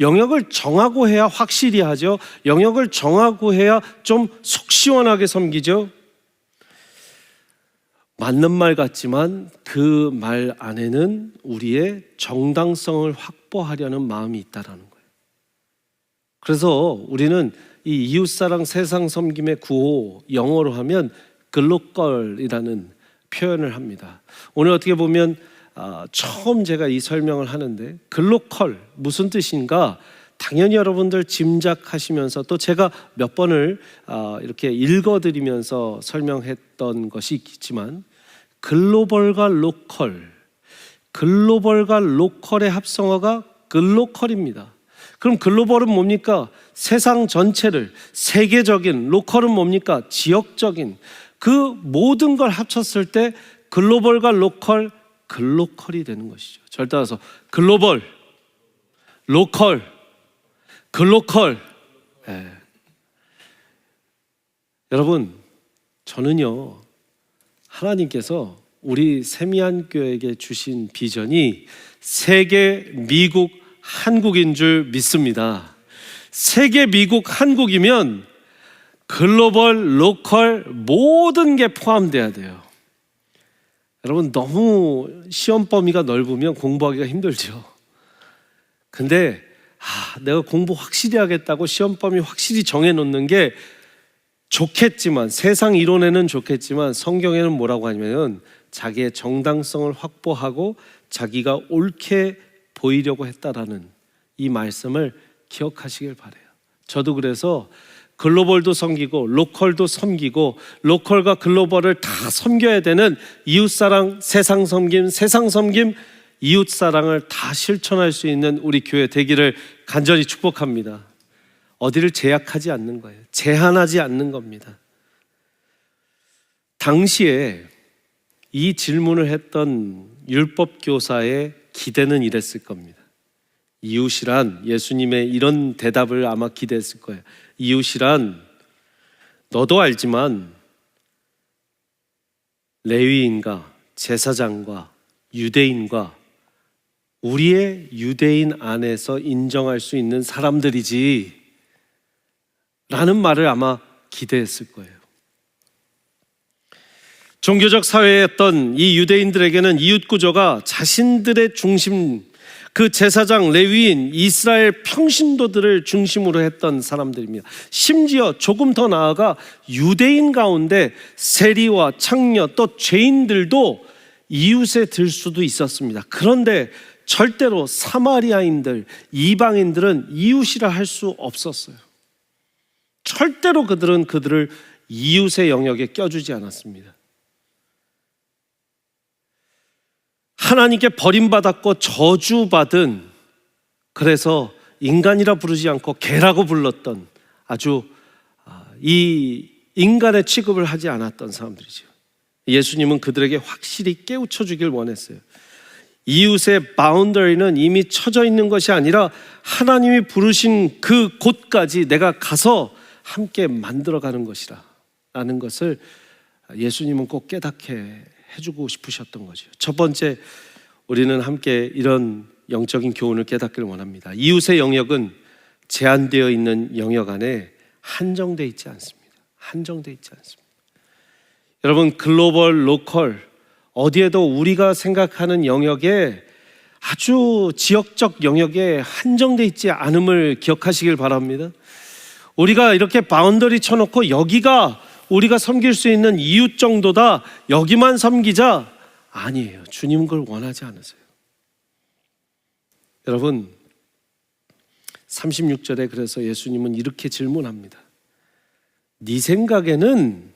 영역을 정하고 해야 확실히 하죠. 영역을 정하고 해야 좀 속 시원하게 섬기죠. 맞는 말 같지만 그 말 안에는 우리의 정당성을 확보하려는 마음이 있다라는 거예요. 그래서 우리는 이 이웃사랑 세상 섬김의 구호, 영어로 하면 글로컬이라는 표현을 합니다. 오늘 어떻게 보면 처음 제가 이 설명을 하는데, 글로컬 무슨 뜻인가 당연히 여러분들 짐작하시면서, 또 제가 몇 번을 이렇게 읽어드리면서 설명했던 것이 있지만, 글로벌과 로컬, 글로벌과 로컬의 합성어가 글로컬입니다. 그럼 글로벌은 뭡니까? 세상 전체를, 세계적인. 로컬은 뭡니까? 지역적인. 그 모든 걸 합쳤을 때 글로벌과 로컬, 글로컬이 되는 것이죠. 절 따라서 글로벌, 로컬, 글로컬. 여러분, 저는요, 하나님께서 우리 세미안교회에게 주신 비전이 세계, 미국, 한국인 줄 믿습니다. 세계, 미국, 한국이면 글로벌, 로컬 모든 게 포함돼야 돼요. 여러분, 너무 시험 범위가 넓으면 공부하기가 힘들죠. 근데 내가 공부 확실히 하겠다고 시험 범위 확실히 정해놓는 게 좋겠지만, 세상 이론에는 좋겠지만 성경에는 뭐라고 하냐면 자기의 정당성을 확보하고 자기가 옳게 보이려고 했다라는 이 말씀을 기억하시길 바라요. 저도 그래서 글로벌도 섬기고 로컬도 섬기고, 로컬과 글로벌을 다 섬겨야 되는 이웃사랑, 세상 섬김, 세상 섬김, 이웃사랑을 다 실천할 수 있는 우리 교회 되기를 간절히 축복합니다. 어디를 제약하지 않는 거예요. 제한하지 않는 겁니다. 당시에 이 질문을 했던 율법교사의 기대는 이랬을 겁니다. 이웃이란, 예수님의 이런 대답을 아마 기대했을 거예요. 이웃이란, 너도 알지만 레위인과 제사장과 유대인과 우리의 유대인 안에서 인정할 수 있는 사람들이지 라는 말을 아마 기대했을 거예요. 종교적 사회였던 이 유대인들에게는 이웃 구조가 자신들의 중심, 그 제사장, 레위인, 이스라엘 평신도들을 중심으로 했던 사람들입니다. 심지어 조금 더 나아가 유대인 가운데 세리와 창녀, 또 죄인들도 이웃에 들 수도 있었습니다. 그런데 절대로 사마리아인들, 이방인들은 이웃이라 할 수 없었어요. 절대로 그들은 그들을 이웃의 영역에 껴주지 않았습니다. 하나님께 버림받았고 저주받은 그래서 인간이라 부르지 않고 개라고 불렀던 아주 이 인간의 취급을 하지 않았던 사람들이죠. 예수님은 그들에게 확실히 깨우쳐 주길 원했어요. 이웃의 바운더리는 이미 쳐져 있는 것이 아니라 하나님이 부르신 그 곳까지 내가 가서 함께 만들어가는 것이라 라는 것을 예수님은 꼭 깨닫게 해주고 싶으셨던 거죠. 첫 번째, 우리는 함께 이런 영적인 교훈을 깨닫기를 원합니다. 이웃의 영역은 제한되어 있는 영역 안에 한정되어 있지 않습니다. 한정되어 있지 않습니다. 여러분, 글로벌, 로컬 어디에도 우리가 생각하는 영역에 아주 지역적 영역에 한정되어 있지 않음을 기억하시길 바랍니다. 우리가 이렇게 바운더리 쳐놓고 여기가 우리가 섬길 수 있는 이웃 정도다, 여기만 섬기자, 아니에요. 주님은 그걸 원하지 않으세요. 여러분, 36절에 그래서 예수님은 이렇게 질문합니다. 네 생각에는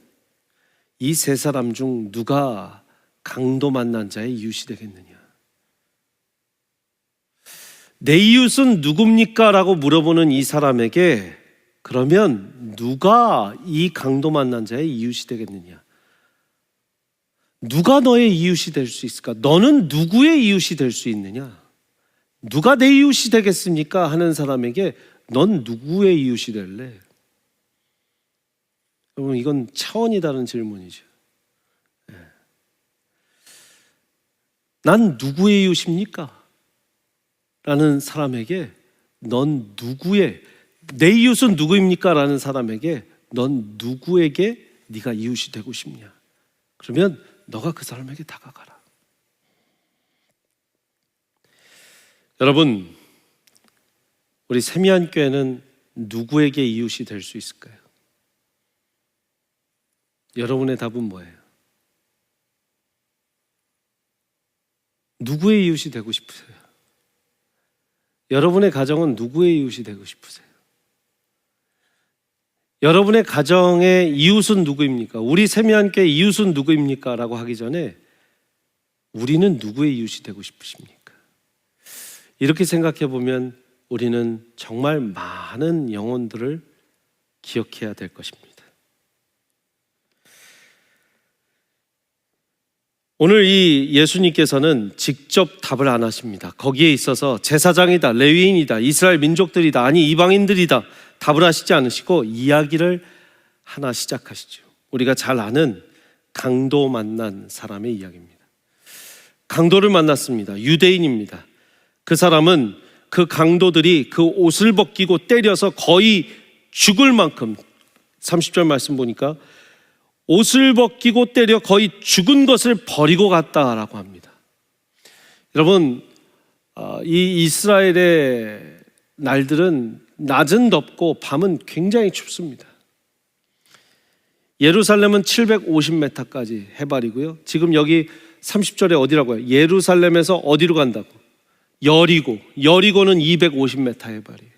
이 세 사람 중 누가 강도 만난 자의 이웃이 되겠느냐? 내 이웃은 누굽니까? 라고 물어보는 이 사람에게 그러면 누가 이 강도 만난 자의 이웃이 되겠느냐? 누가 너의 이웃이 될 수 있을까? 너는 누구의 이웃이 될 수 있느냐? 누가 내 이웃이 되겠습니까? 하는 사람에게 넌 누구의 이웃이 될래? 여러분, 이건 차원이 다른 질문이죠. 난 누구의 이웃입니까? 라는 사람에게 넌 누구의, 내 이웃은 누구입니까? 라는 사람에게 넌 누구에게 네가 이웃이 되고 싶냐? 그러면 너가 그 사람에게 다가가라. 여러분, 우리 세미안교회는 누구에게 이웃이 될 수 있을까요? 여러분의 답은 뭐예요? 누구의 이웃이 되고 싶으세요? 여러분의 가정은 누구의 이웃이 되고 싶으세요? 여러분의 가정의 이웃은 누구입니까? 우리 세미안교회 이웃은 누구입니까? 라고 하기 전에 우리는 누구의 이웃이 되고 싶으십니까? 이렇게 생각해 보면 우리는 정말 많은 영혼들을 기억해야 될 것입니다. 오늘 이 예수님께서는 직접 답을 안 하십니다. 거기에 있어서 제사장이다, 레위인이다, 이스라엘 민족들이다, 아니 이방인들이다 답을 하시지 않으시고 이야기를 하나 시작하시죠. 우리가 잘 아는 강도 만난 사람의 이야기입니다. 강도를 만났습니다. 유대인입니다. 그 사람은 그 강도들이 그 옷을 벗기고 때려서 거의 죽을 만큼, 30절 말씀 보니까 옷을 벗기고 때려 거의 죽은 것을 버리고 갔다라고 합니다. 여러분, 이 이스라엘의 날들은 낮은 덥고 밤은 굉장히 춥습니다. 예루살렘은 750m까지 해발이고요. 지금 여기 30절에 어디라고요? 예루살렘에서 어디로 간다고? 여리고. 여리고는 250m 해발이에요.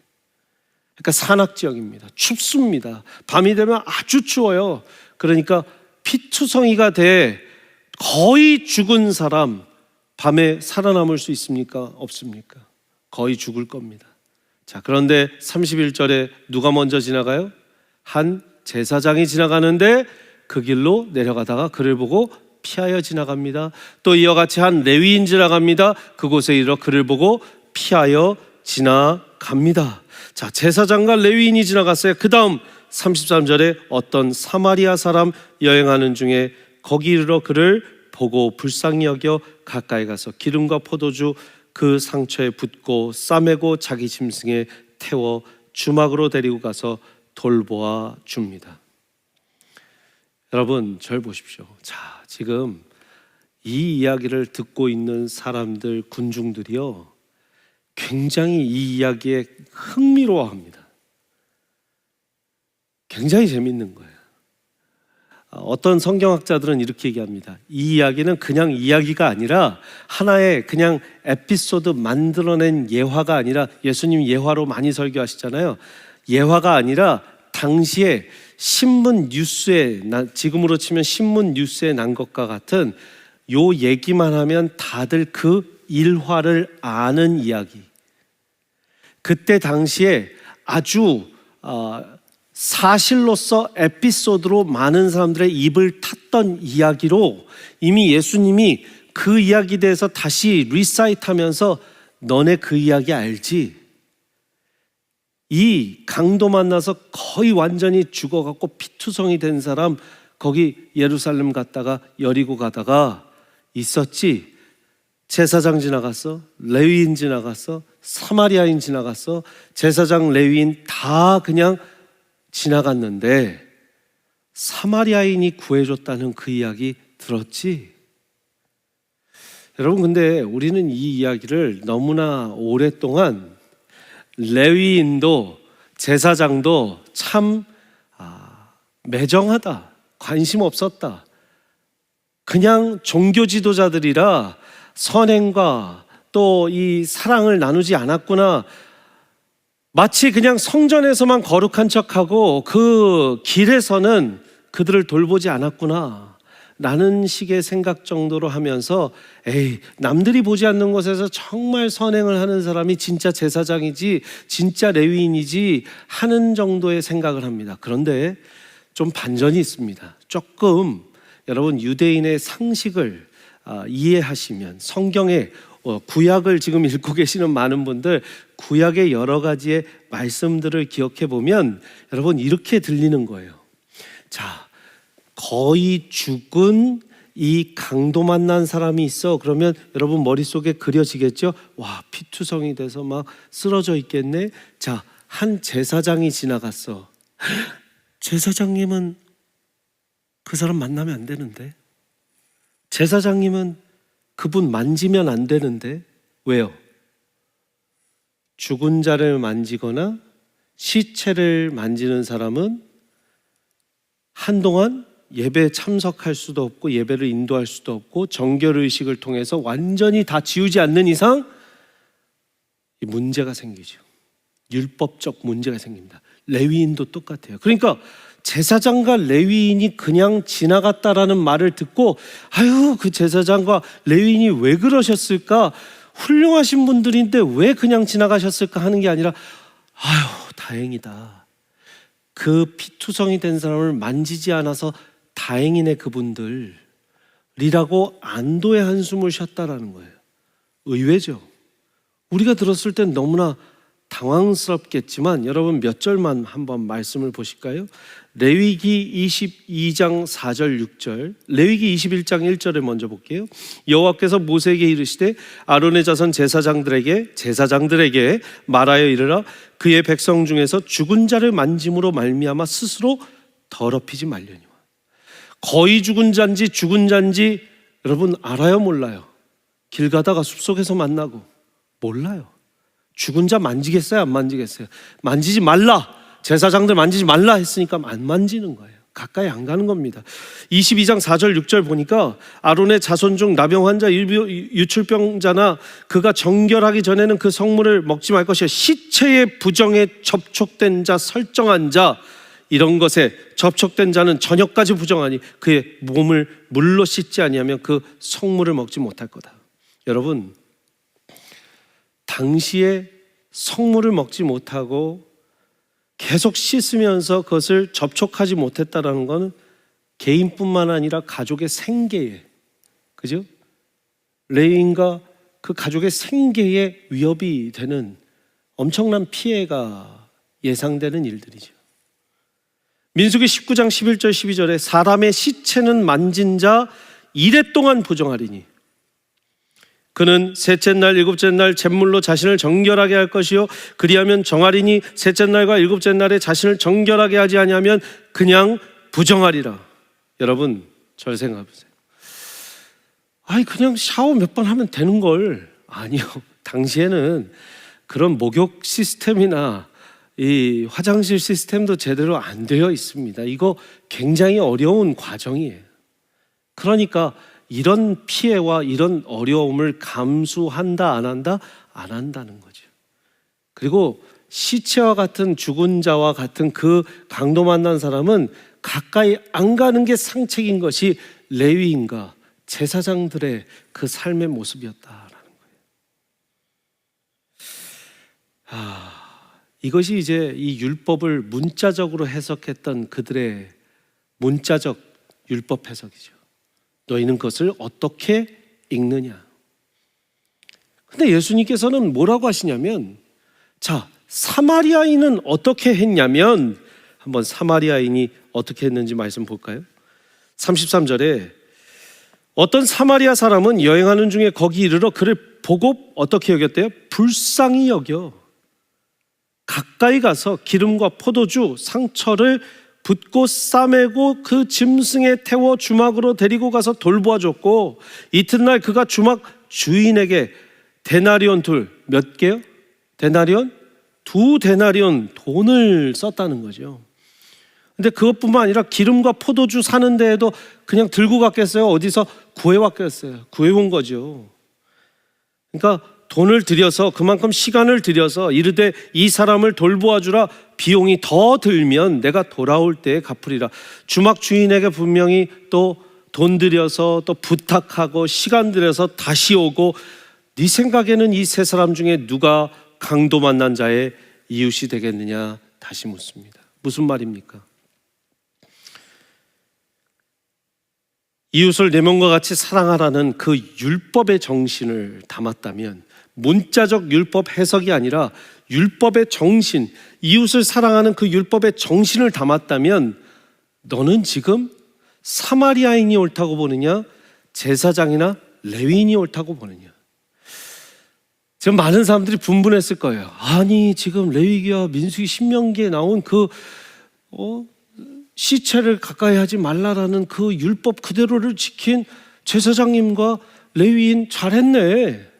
그러니까 산악지역입니다. 춥습니다. 밤이 되면 아주 추워요. 그러니까 피투성이가 돼 거의 죽은 사람 밤에 살아남을 수 있습니까? 없습니까? 거의 죽을 겁니다. 자, 그런데 31절에 누가 먼저 지나가요? 한 제사장이 지나가는데 그 길로 내려가다가 그를 보고 피하여 지나갑니다. 또 이와 같이 한 레위인 지나갑니다. 그곳에 이르러 그를 보고 피하여 지나갑니다. 자, 제사장과 레위인이 지나갔어요. 그 다음 33절에 어떤 사마리아 사람 여행하는 중에 거기 이르러 그를 보고 불쌍히 여겨 가까이 가서 기름과 포도주 그 상처에 붓고 싸매고 자기 짐승에 태워 주막으로 데리고 가서 돌보아 줍니다. 여러분, 절 보십시오. 자, 지금 이 이야기를 듣고 있는 사람들, 군중들이요, 굉장히 이 이야기에 흥미로워합니다. 굉장히 재밌는 거예요. 어떤 성경학자들은 이렇게 얘기합니다. 이 이야기는 그냥 이야기가 아니라 하나의 그냥 에피소드 만들어낸 예화가 아니라, 예수님 예화로 많이 설교하시잖아요. 예화가 아니라 당시에 신문 뉴스에, 지금으로 치면 신문 뉴스에 난 것과 같은 요 얘기만 하면 다들 그 일화를 아는 이야기. 그때 당시에 아주 사실로서 에피소드로 많은 사람들의 입을 탔던 이야기로 이미 예수님이 그 이야기에 대해서 다시 리사이트하면서 너네 그 이야기 알지? 이 강도 만나서 거의 완전히 죽어갖고 피투성이 된 사람 거기 예루살렘 갔다가 여리고 가다가 있었지. 제사장 지나갔어, 레위인 지나갔어, 사마리아인 지나갔어, 제사장 레위인 다 그냥 지나갔는데 사마리아인이 구해줬다는 그 이야기 들었지? 여러분, 근데 우리는 이 이야기를 너무나 오랫동안 레위인도 제사장도 참 매정하다, 관심 없었다, 그냥 종교 지도자들이라 선행과 또 이 사랑을 나누지 않았구나, 마치 그냥 성전에서만 거룩한 척하고 그 길에서는 그들을 돌보지 않았구나 라는 식의 생각 정도로 하면서 에이, 남들이 보지 않는 곳에서 정말 선행을 하는 사람이 진짜 제사장이지 진짜 레위인이지 하는 정도의 생각을 합니다. 그런데 좀 반전이 있습니다. 조금 여러분 유대인의 상식을 이해하시면, 성경의 구약을 지금 읽고 계시는 많은 분들 구약의 여러 가지의 말씀들을 기억해 보면 여러분 이렇게 들리는 거예요. 자, 거의 죽은 이 강도 만난 사람이 있어. 그러면 여러분 머릿속에 그려지겠죠? 와, 피투성이 돼서 막 쓰러져 있겠네. 자, 한 제사장이 지나갔어. 제사장님은 그 사람 만나면 안 되는데, 제사장님은 그분 만지면 안 되는데. 왜요? 죽은 자를 만지거나 시체를 만지는 사람은 한동안 예배에 참석할 수도 없고 예배를 인도할 수도 없고 정결의식을 통해서 완전히 다 지우지 않는 이상 문제가 생기죠. 율법적 문제가 생깁니다. 레위인도 똑같아요. 그러니까 제사장과 레위인이 그냥 지나갔다라는 말을 듣고 아유, 그 제사장과 레위인이 왜 그러셨을까? 훌륭하신 분들인데 왜 그냥 지나가셨을까 하는 게 아니라 아유, 다행이다. 그 피투성이 된 사람을 만지지 않아서 다행이네 그분들이라고 안도의 한숨을 쉬었다라는 거예요. 의외죠. 우리가 들었을 땐 너무나 당황스럽겠지만 여러분 몇 절만 한번 말씀을 보실까요? 레위기 22장 4절 6절, 레위기 21장 1절에 먼저 볼게요. 여호와께서 모세에게 이르시되 아론의 자손 제사장들에게 말하여 이르라. 그의 백성 중에서 죽은 자를 만짐으로 말미암아 스스로 더럽히지 말려니와. 거의 죽은 자인지 죽은 자인지 여러분 알아요, 몰라요? 길 가다가 숲속에서 만나고 몰라요. 죽은 자 만지겠어요, 안 만지겠어요? 만지지 말라, 제사장들 만지지 말라 했으니까 안 만지는 거예요. 가까이 안 가는 겁니다. 22장 4절 6절 보니까 아론의 자손 중 나병 환자, 유출병자나 그가 정결하기 전에는 그 성물을 먹지 말 것이요, 시체의 부정에 접촉된 자, 설정한 자, 이런 것에 접촉된 자는 저녁까지 부정하니 그의 몸을 물로 씻지 아니하면 그 성물을 먹지 못할 거다. 여러분, 당시에 성물을 먹지 못하고 계속 씻으면서 그것을 접촉하지 못했다라는 것은 개인뿐만 아니라 가족의 생계에, 그죠? 레위인과 그 가족의 생계에 위협이 되는 엄청난 피해가 예상되는 일들이죠. 민수기 19장 11절 12절에 사람의 시체는 만진 자 이레 동안 부정하리니 그는 셋째 날 일곱째 날 잿물로 자신을 정결하게 할 것이요 그리하면 정하리니 셋째 날과 일곱째 날에 자신을 정결하게 하지 아니하면 그냥 부정하리라. 여러분 잘 생각해 보세요. 아니 그냥 샤워 몇 번 하면 되는 걸. 아니요, 당시에는 그런 목욕 시스템이나 이 화장실 시스템도 제대로 안 되어 있습니다. 이거 굉장히 어려운 과정이에요. 그러니까 이런 피해와 이런 어려움을 감수한다 안 한다? 안 한다는 거죠. 그리고 시체와 같은 죽은 자와 같은 그 강도 만난 사람은 가까이 안 가는 게 상책인 것이 레위인과 제사장들의 그 삶의 모습이었다라는 거예요. 이것이 이제 이 율법을 문자적으로 해석했던 그들의 문자적 율법 해석이죠. 너희는 그것을 어떻게 읽느냐. 근데 예수님께서는 뭐라고 하시냐면, 자, 사마리아인은 어떻게 했냐면, 한번 사마리아인이 어떻게 했는지 말씀 볼까요? 33절에 어떤 사마리아 사람은 여행하는 중에 거기 이르러 그를 보고 어떻게 여겼대요? 불쌍히 여겨 가까이 가서 기름과 포도주 상처를 붓고 싸매고 그 짐승에 태워 주막으로 데리고 가서 돌보아 줬고, 이튿날 그가 주막 주인에게 데나리온 몇 개요? 데나리온? 2데나리온 돈을 썼다는 거죠. 근데 그것뿐만 아니라 기름과 포도주 사는 데에도 그냥 들고 갔겠어요? 어디서 구해왔겠어요? 구해온 거죠. 그러니까 돈을 들여서, 그만큼 시간을 들여서 이르되 이 사람을 돌보아 주라, 비용이 더 들면 내가 돌아올 때에 갚으리라. 주막 주인에게 분명히 또 돈 들여서 또 부탁하고 시간 들여서 다시 오고, 네 생각에는 이 세 사람 중에 누가 강도 만난 자의 이웃이 되겠느냐 다시 묻습니다. 무슨 말입니까? 이웃을 내 몸과 같이 사랑하라는 그 율법의 정신을 담았다면, 문자적 율법 해석이 아니라 율법의 정신, 이웃을 사랑하는 그 율법의 정신을 담았다면, 너는 지금 사마리아인이 옳다고 보느냐, 제사장이나 레위인이 옳다고 보느냐. 지금 많은 사람들이 분분했을 거예요. 아니, 지금 레위기와 민수기 신명기에 나온 그 시체를 가까이 하지 말라라는 그 율법 그대로를 지킨 제사장님과 레위인 잘했네.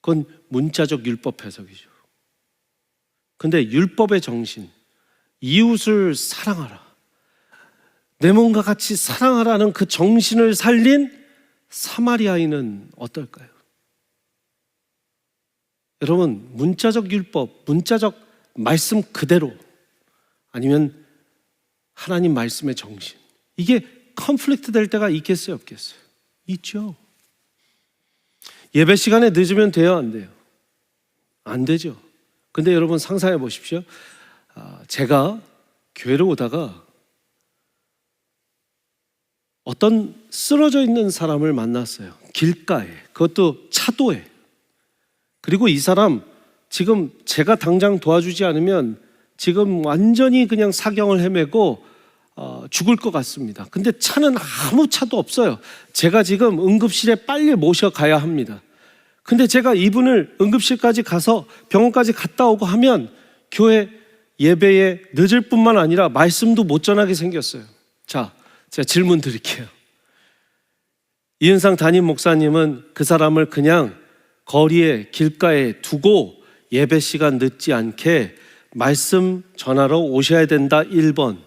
그건 문자적 율법 해석이죠. 근데 율법의 정신, 이웃을 사랑하라, 내 몸과 같이 사랑하라는 그 정신을 살린 사마리아인은 어떨까요? 여러분, 문자적 율법, 문자적 말씀 그대로, 아니면 하나님 말씀의 정신, 이게 컨플릭트 될 때가 있겠어요, 없겠어요? 있죠. 예배 시간에 늦으면 돼요, 안 돼요? 안 되죠. 근데 여러분 상상해 보십시오. 제가 교회를 오다가 어떤 쓰러져 있는 사람을 만났어요. 길가에, 그것도 차도에. 그리고 이 사람 지금 제가 당장 도와주지 않으면 지금 완전히 그냥 사경을 헤매고 죽을 것 같습니다. 근데 차는 아무 차도 없어요. 제가 지금 응급실에 빨리 모셔가야 합니다. 근데 제가 이분을 응급실까지 가서 병원까지 갔다 오고 하면 교회 예배에 늦을 뿐만 아니라 말씀도 못 전하게 생겼어요. 자, 제가 질문 드릴게요. 이은상 담임 목사님은 그 사람을 그냥 거리에 길가에 두고 예배 시간 늦지 않게 말씀 전하러 오셔야 된다 1번.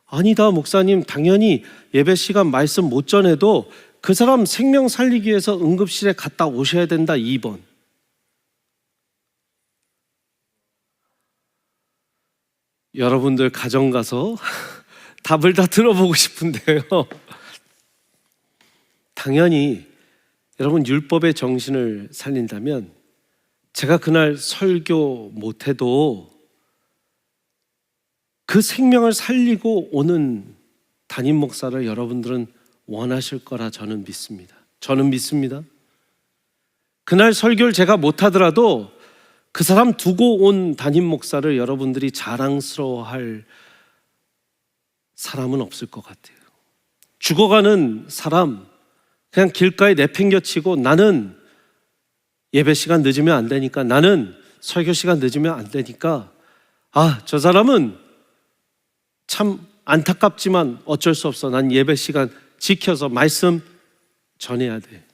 아니다 목사님, 당연히 예배 시간 말씀 못 전해도 그 사람 생명 살리기 위해서 응급실에 갔다 오셔야 된다 2번. 여러분들 가정 가서 답을 다 들어보고 싶은데요. 당연히 여러분 율법의 정신을 살린다면, 제가 그날 설교 못해도 그 생명을 살리고 오는 담임 목사를 여러분들은 원하실 거라 저는 믿습니다. 저는 믿습니다. 그날 설교를 제가 못하더라도 그 사람 두고 온 담임 목사를 여러분들이 자랑스러워할 사람은 없을 것 같아요. 죽어가는 사람 그냥 길가에 내팽겨치고, 나는 예배 시간 늦으면 안 되니까, 나는 설교 시간 늦으면 안 되니까, 저 사람은 참 안타깝지만 어쩔 수 없어, 난 예배 시간 지켜서 말씀 전해야 돼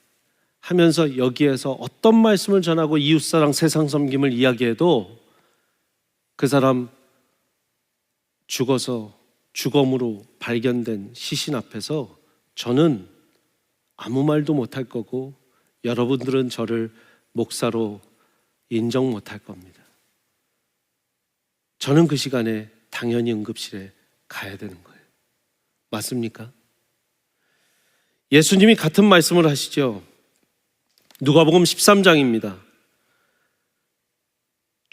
하면서 여기에서 어떤 말씀을 전하고 이웃사랑 세상 섬김을 이야기해도 그 사람 죽어서 죽음으로 발견된 시신 앞에서 저는 아무 말도 못할 거고, 여러분들은 저를 목사로 인정 못할 겁니다. 저는 그 시간에 당연히 응급실에 가야 되는 거예요. 맞습니까? 예수님이 같은 말씀을 하시죠. 누가복음 13장입니다.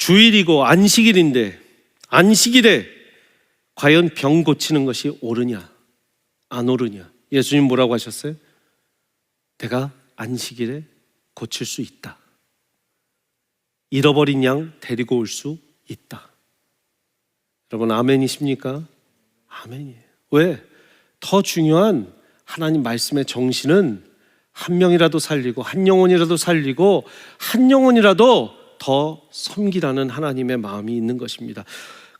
주일이고 안식일인데 안식일에 과연 병 고치는 것이 옳으냐 안 옳으냐? 예수님 뭐라고 하셨어요? 내가 안식일에 고칠 수 있다. 잃어버린 양 데리고 올 수 있다. 여러분 아멘이십니까? 아멘이에요. 왜? 더 중요한 하나님 말씀의 정신은 한 명이라도 살리고 한 영혼이라도 살리고 한 영혼이라도 더 섬기라는 하나님의 마음이 있는 것입니다.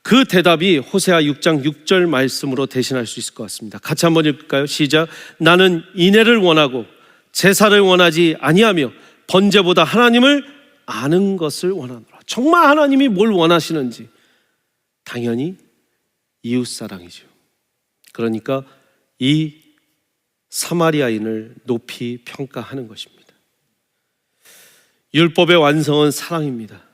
그 대답이 호세아 6장 6절 말씀으로 대신할 수 있을 것 같습니다. 같이 한번 읽을까요? 시작. 나는 인애를 원하고 제사를 원하지 아니하며 번제보다 하나님을 아는 것을 원하노라. 정말 하나님이 뭘 원하시는지 당연히 이웃사랑이죠. 그러니까 이 사마리아인을 높이 평가하는 것입니다. 율법의 완성은 사랑입니다.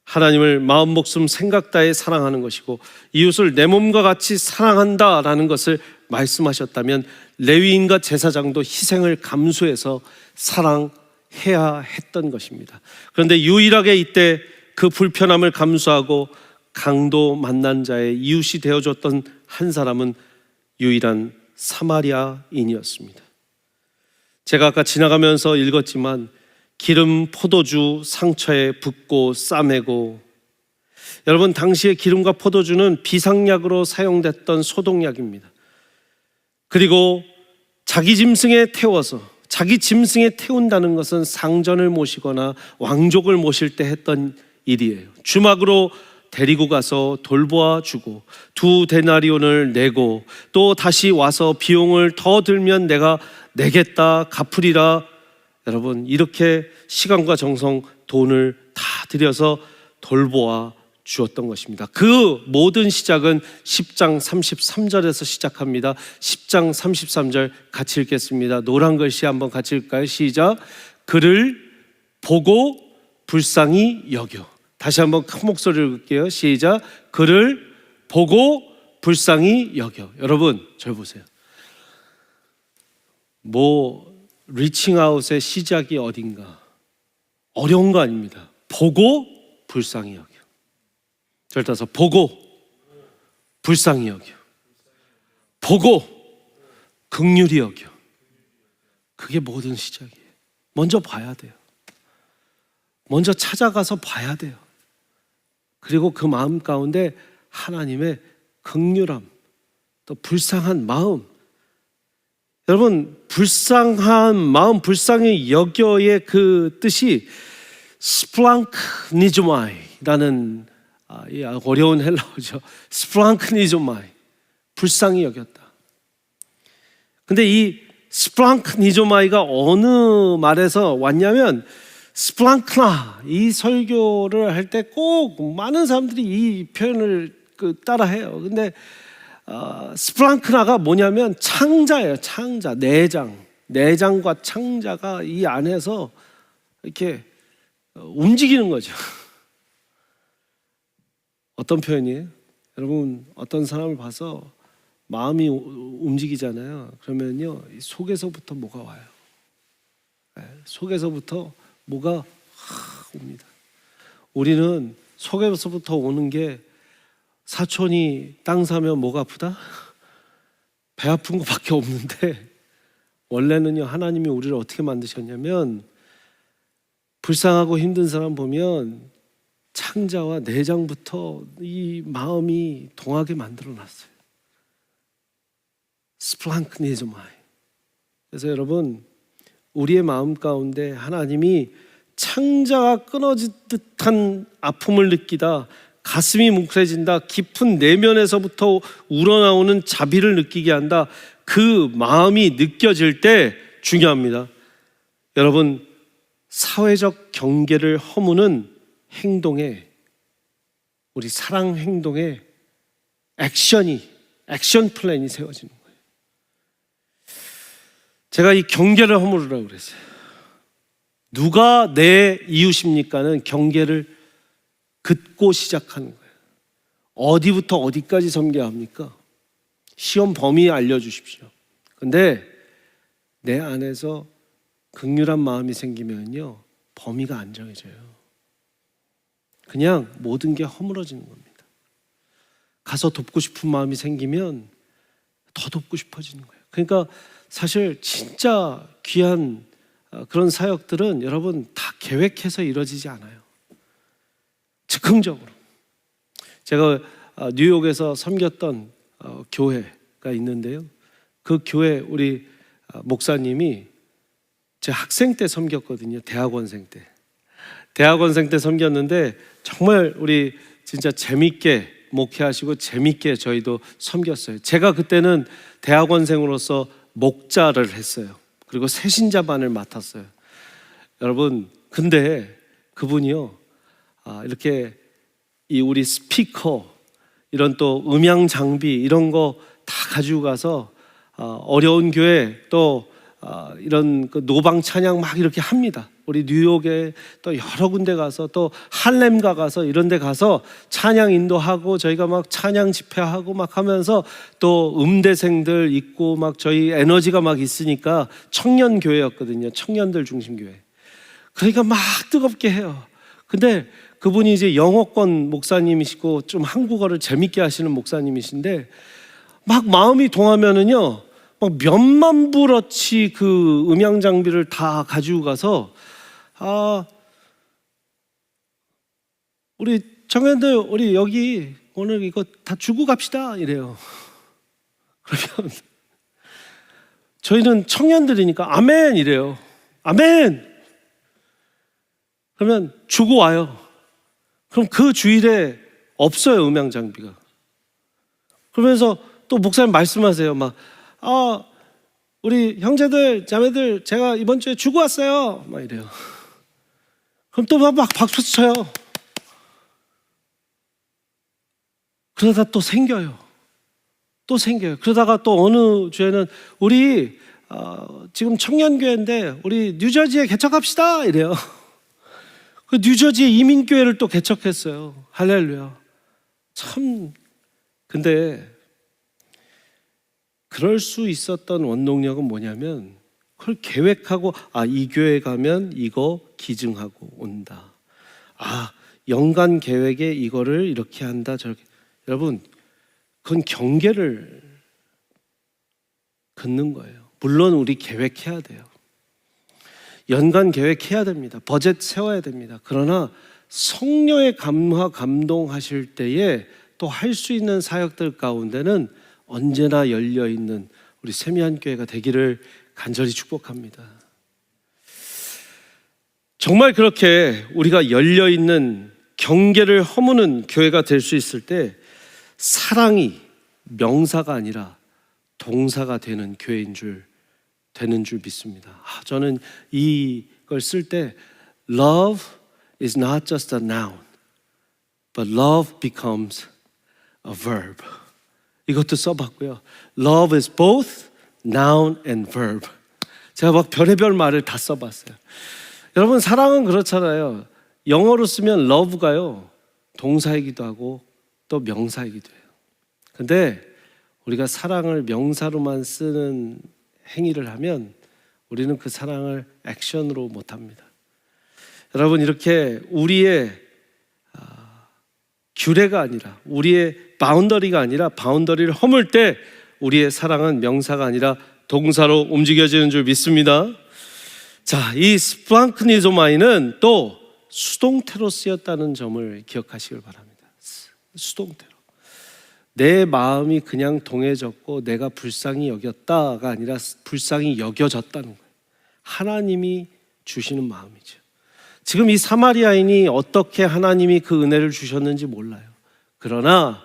하나님을 마음, 목숨, 생각 다해 사랑하는 것이고 이웃을 내 몸과 같이 사랑한다라는 것을 말씀하셨다면 레위인과 제사장도 희생을 감수해서 사랑해야 했던 것입니다. 그런데 유일하게 이때 그 불편함을 감수하고 강도 만난 자의 이웃이 되어줬던 한 사람은 유일한 사마리아인이었습니다. 제가 아까 지나가면서 읽었지만 기름 포도주 상처에 붓고 싸매고, 여러분 당시에 기름과 포도주는 비상약으로 사용됐던 소독약입니다. 그리고 자기 짐승에 태워서, 자기 짐승에 태운다는 것은 상전을 모시거나 왕족을 모실 때 했던 일이에요. 주막으로 데리고 가서 돌보아 주고 2데나리온을 내고 또 다시 와서 비용을 더 들면 내가 내겠다 갚으리라. 여러분 이렇게 시간과 정성, 돈을 다 들여서 돌보아 주었던 것입니다. 그 모든 시작은 10장 33절에서 시작합니다. 10장 33절 같이 읽겠습니다. 노란 글씨 한번 같이 읽을까요? 시작. 그를 보고 불쌍히 여겨. 다시 한번 큰 목소리로 읽을게요. 시작. 그를 보고 불쌍히 여겨. 여러분 절 보세요. 리칭아웃의 시작이 어딘가 어려운 거 아닙니다. 보고 불쌍히 여겨. 절 따서 보고 불쌍히 여겨. 보고 긍휼히 여겨. 그게 모든 시작이에요. 먼저 봐야 돼요. 먼저 찾아가서 봐야 돼요. 그리고 그 마음 가운데 하나님의 긍휼함, 또 불쌍한 마음. 여러분 불쌍한 마음, 불쌍히 여겨의 그 뜻이 스플랑크니조마이라는 어려운 헬라어죠. 스플랑크니조마이, 불쌍히 여겼다. 근데 이 스플랑크니조마이가 어느 말에서 왔냐면, 스플랑크나, 이 설교를 할 때 꼭 많은 사람들이 이 표현을 따라해요. 근데 스플랑크나가 뭐냐면 창자예요. 창자, 내장과 창자가 이 안에서 이렇게 움직이는 거죠. 어떤 표현이에요? 여러분 어떤 사람을 봐서 마음이 움직이잖아요. 그러면요 속에서부터 뭐가 와요. 속에서부터 뭐가 옵니다. 우리는 속에서부터 오는 게, 사촌이 땅 사면 뭐가 아프다? 배 아픈 것밖에 없는데, 원래는요 하나님이 우리를 어떻게 만드셨냐면, 불쌍하고 힘든 사람 보면 창자와 내장부터 이 마음이 동하게 만들어 놨어요. 스플랑크니즈마이. 그래서 여러분 우리의 마음 가운데 하나님이 창자가 끊어진 듯한 아픔을 느끼다, 가슴이 뭉클해진다, 깊은 내면에서부터 우러나오는 자비를 느끼게 한다, 그 마음이 느껴질 때 중요합니다. 여러분 사회적 경계를 허무는 행동에, 우리 사랑 행동에 액션 플랜이 세워지는 거예요. 제가 이 경계를 허물으라고 그랬어요. 누가 내 이웃입니까는 경계를 긋고 시작하는 거예요. 어디부터 어디까지 섬겨야 합니까? 시험 범위 알려주십시오. 근데 내 안에서 긍휼한 마음이 생기면요 범위가 안 정해져요. 그냥 모든 게 허물어지는 겁니다. 가서 돕고 싶은 마음이 생기면 더 돕고 싶어지는 거예요. 그러니까 사실 진짜 귀한 그런 사역들은 여러분 다 계획해서 이루어지지 않아요. 즉흥적으로. 제가 뉴욕에서 섬겼던 교회가 있는데요. 그 교회 우리 목사님이 제 학생 때 섬겼거든요. 대학원생 때. 대학원생 때 섬겼는데 정말 우리 진짜 재밌게 목회하시고 재밌게 저희도 섬겼어요. 제가 그때는 대학원생으로서 목자를 했어요. 그리고 새신자반을 맡았어요. 여러분, 근데 그분이요, 이렇게 이 우리 스피커, 이런 또 음향 장비 이런 거 다 가지고 가서 어려운 교회 또 이런 그 노방 찬양 막 이렇게 합니다. 우리 뉴욕에 또 여러 군데 가서 또 할렘 가서 이런 데 가서 찬양 인도하고 저희가 막 찬양 집회하고 막 하면서 또 음대생들 있고 막 저희 에너지가 막 있으니까 청년 교회였거든요. 청년들 중심 교회. 그러니까 막 뜨겁게 해요. 근데 그분이 이제 영어권 목사님이시고 좀 한국어를 재밌게 하시는 목사님이신데 막 마음이 동하면은요 막 몇만 불어치 그 음향 장비를 다 가지고 가서 우리 청년들 우리 여기 오늘 이거 다 주고 갑시다 이래요. 그러면 저희는 청년들이니까 아멘 이래요. 아멘. 그러면 주고 와요. 그럼 그 주일에 없어요 음향 장비가. 그러면서 또 목사님 말씀하세요. 막 우리 형제들 자매들 제가 이번 주에 주고 왔어요 막 이래요. 그럼 또 막 박수 쳐요. 그러다 또 생겨요. 또 생겨요. 그러다가 또 어느 주에는 우리 지금 청년교회인데 우리 뉴저지에 개척합시다 이래요. 그 뉴저지에 이민교회를 또 개척했어요. 할렐루야. 참 근데 그럴 수 있었던 원동력은 뭐냐면 그걸 계획하고 이 교회 가면 이거 기증하고 온다. 연간 계획에 이거를 이렇게 한다 저렇게. 여러분 그건 경계를 긋는 거예요. 물론 우리 계획해야 돼요. 연간 계획해야 됩니다. 버젯 세워야 됩니다. 그러나 성령의 감화 감동하실 때에 또 할 수 있는 사역들 가운데는 언제나 열려있는 우리 세미한교회가 되기를 간절히 축복합니다. 정말 그렇게 우리가 열려있는 경계를 허무는 교회가 될 수 있을 때 사랑이 명사가 아니라 동사가 되는 교회인 되는 줄 믿습니다. 저는 이걸 쓸 때 Love is not just a noun, but love becomes a verb. 이것도 써봤고요. Love is both noun and verb. 제가 막 별의별 말을 다 써봤어요. 여러분 사랑은 그렇잖아요. 영어로 쓰면 love가요 동사이기도 하고 또 명사이기도 해요. 근데 우리가 사랑을 명사로만 쓰는 행위를 하면 우리는 그 사랑을 액션으로 못합니다. 여러분 이렇게 우리의 규례가 아니라 우리의 바운더리가 아니라 바운더리를 허물 때 우리의 사랑은 명사가 아니라 동사로 움직여지는 줄 믿습니다. 자, 이 스플랑크니조마이는 또 수동태로 쓰였다는 점을 기억하시길 바랍니다. 수동태로. 내 마음이 그냥 동해졌고 내가 불쌍히 여겼다가 아니라 불쌍히 여겨졌다는 거예요. 하나님이 주시는 마음이죠. 지금 이 사마리아인이 어떻게 하나님이 그 은혜를 주셨는지 몰라요. 그러나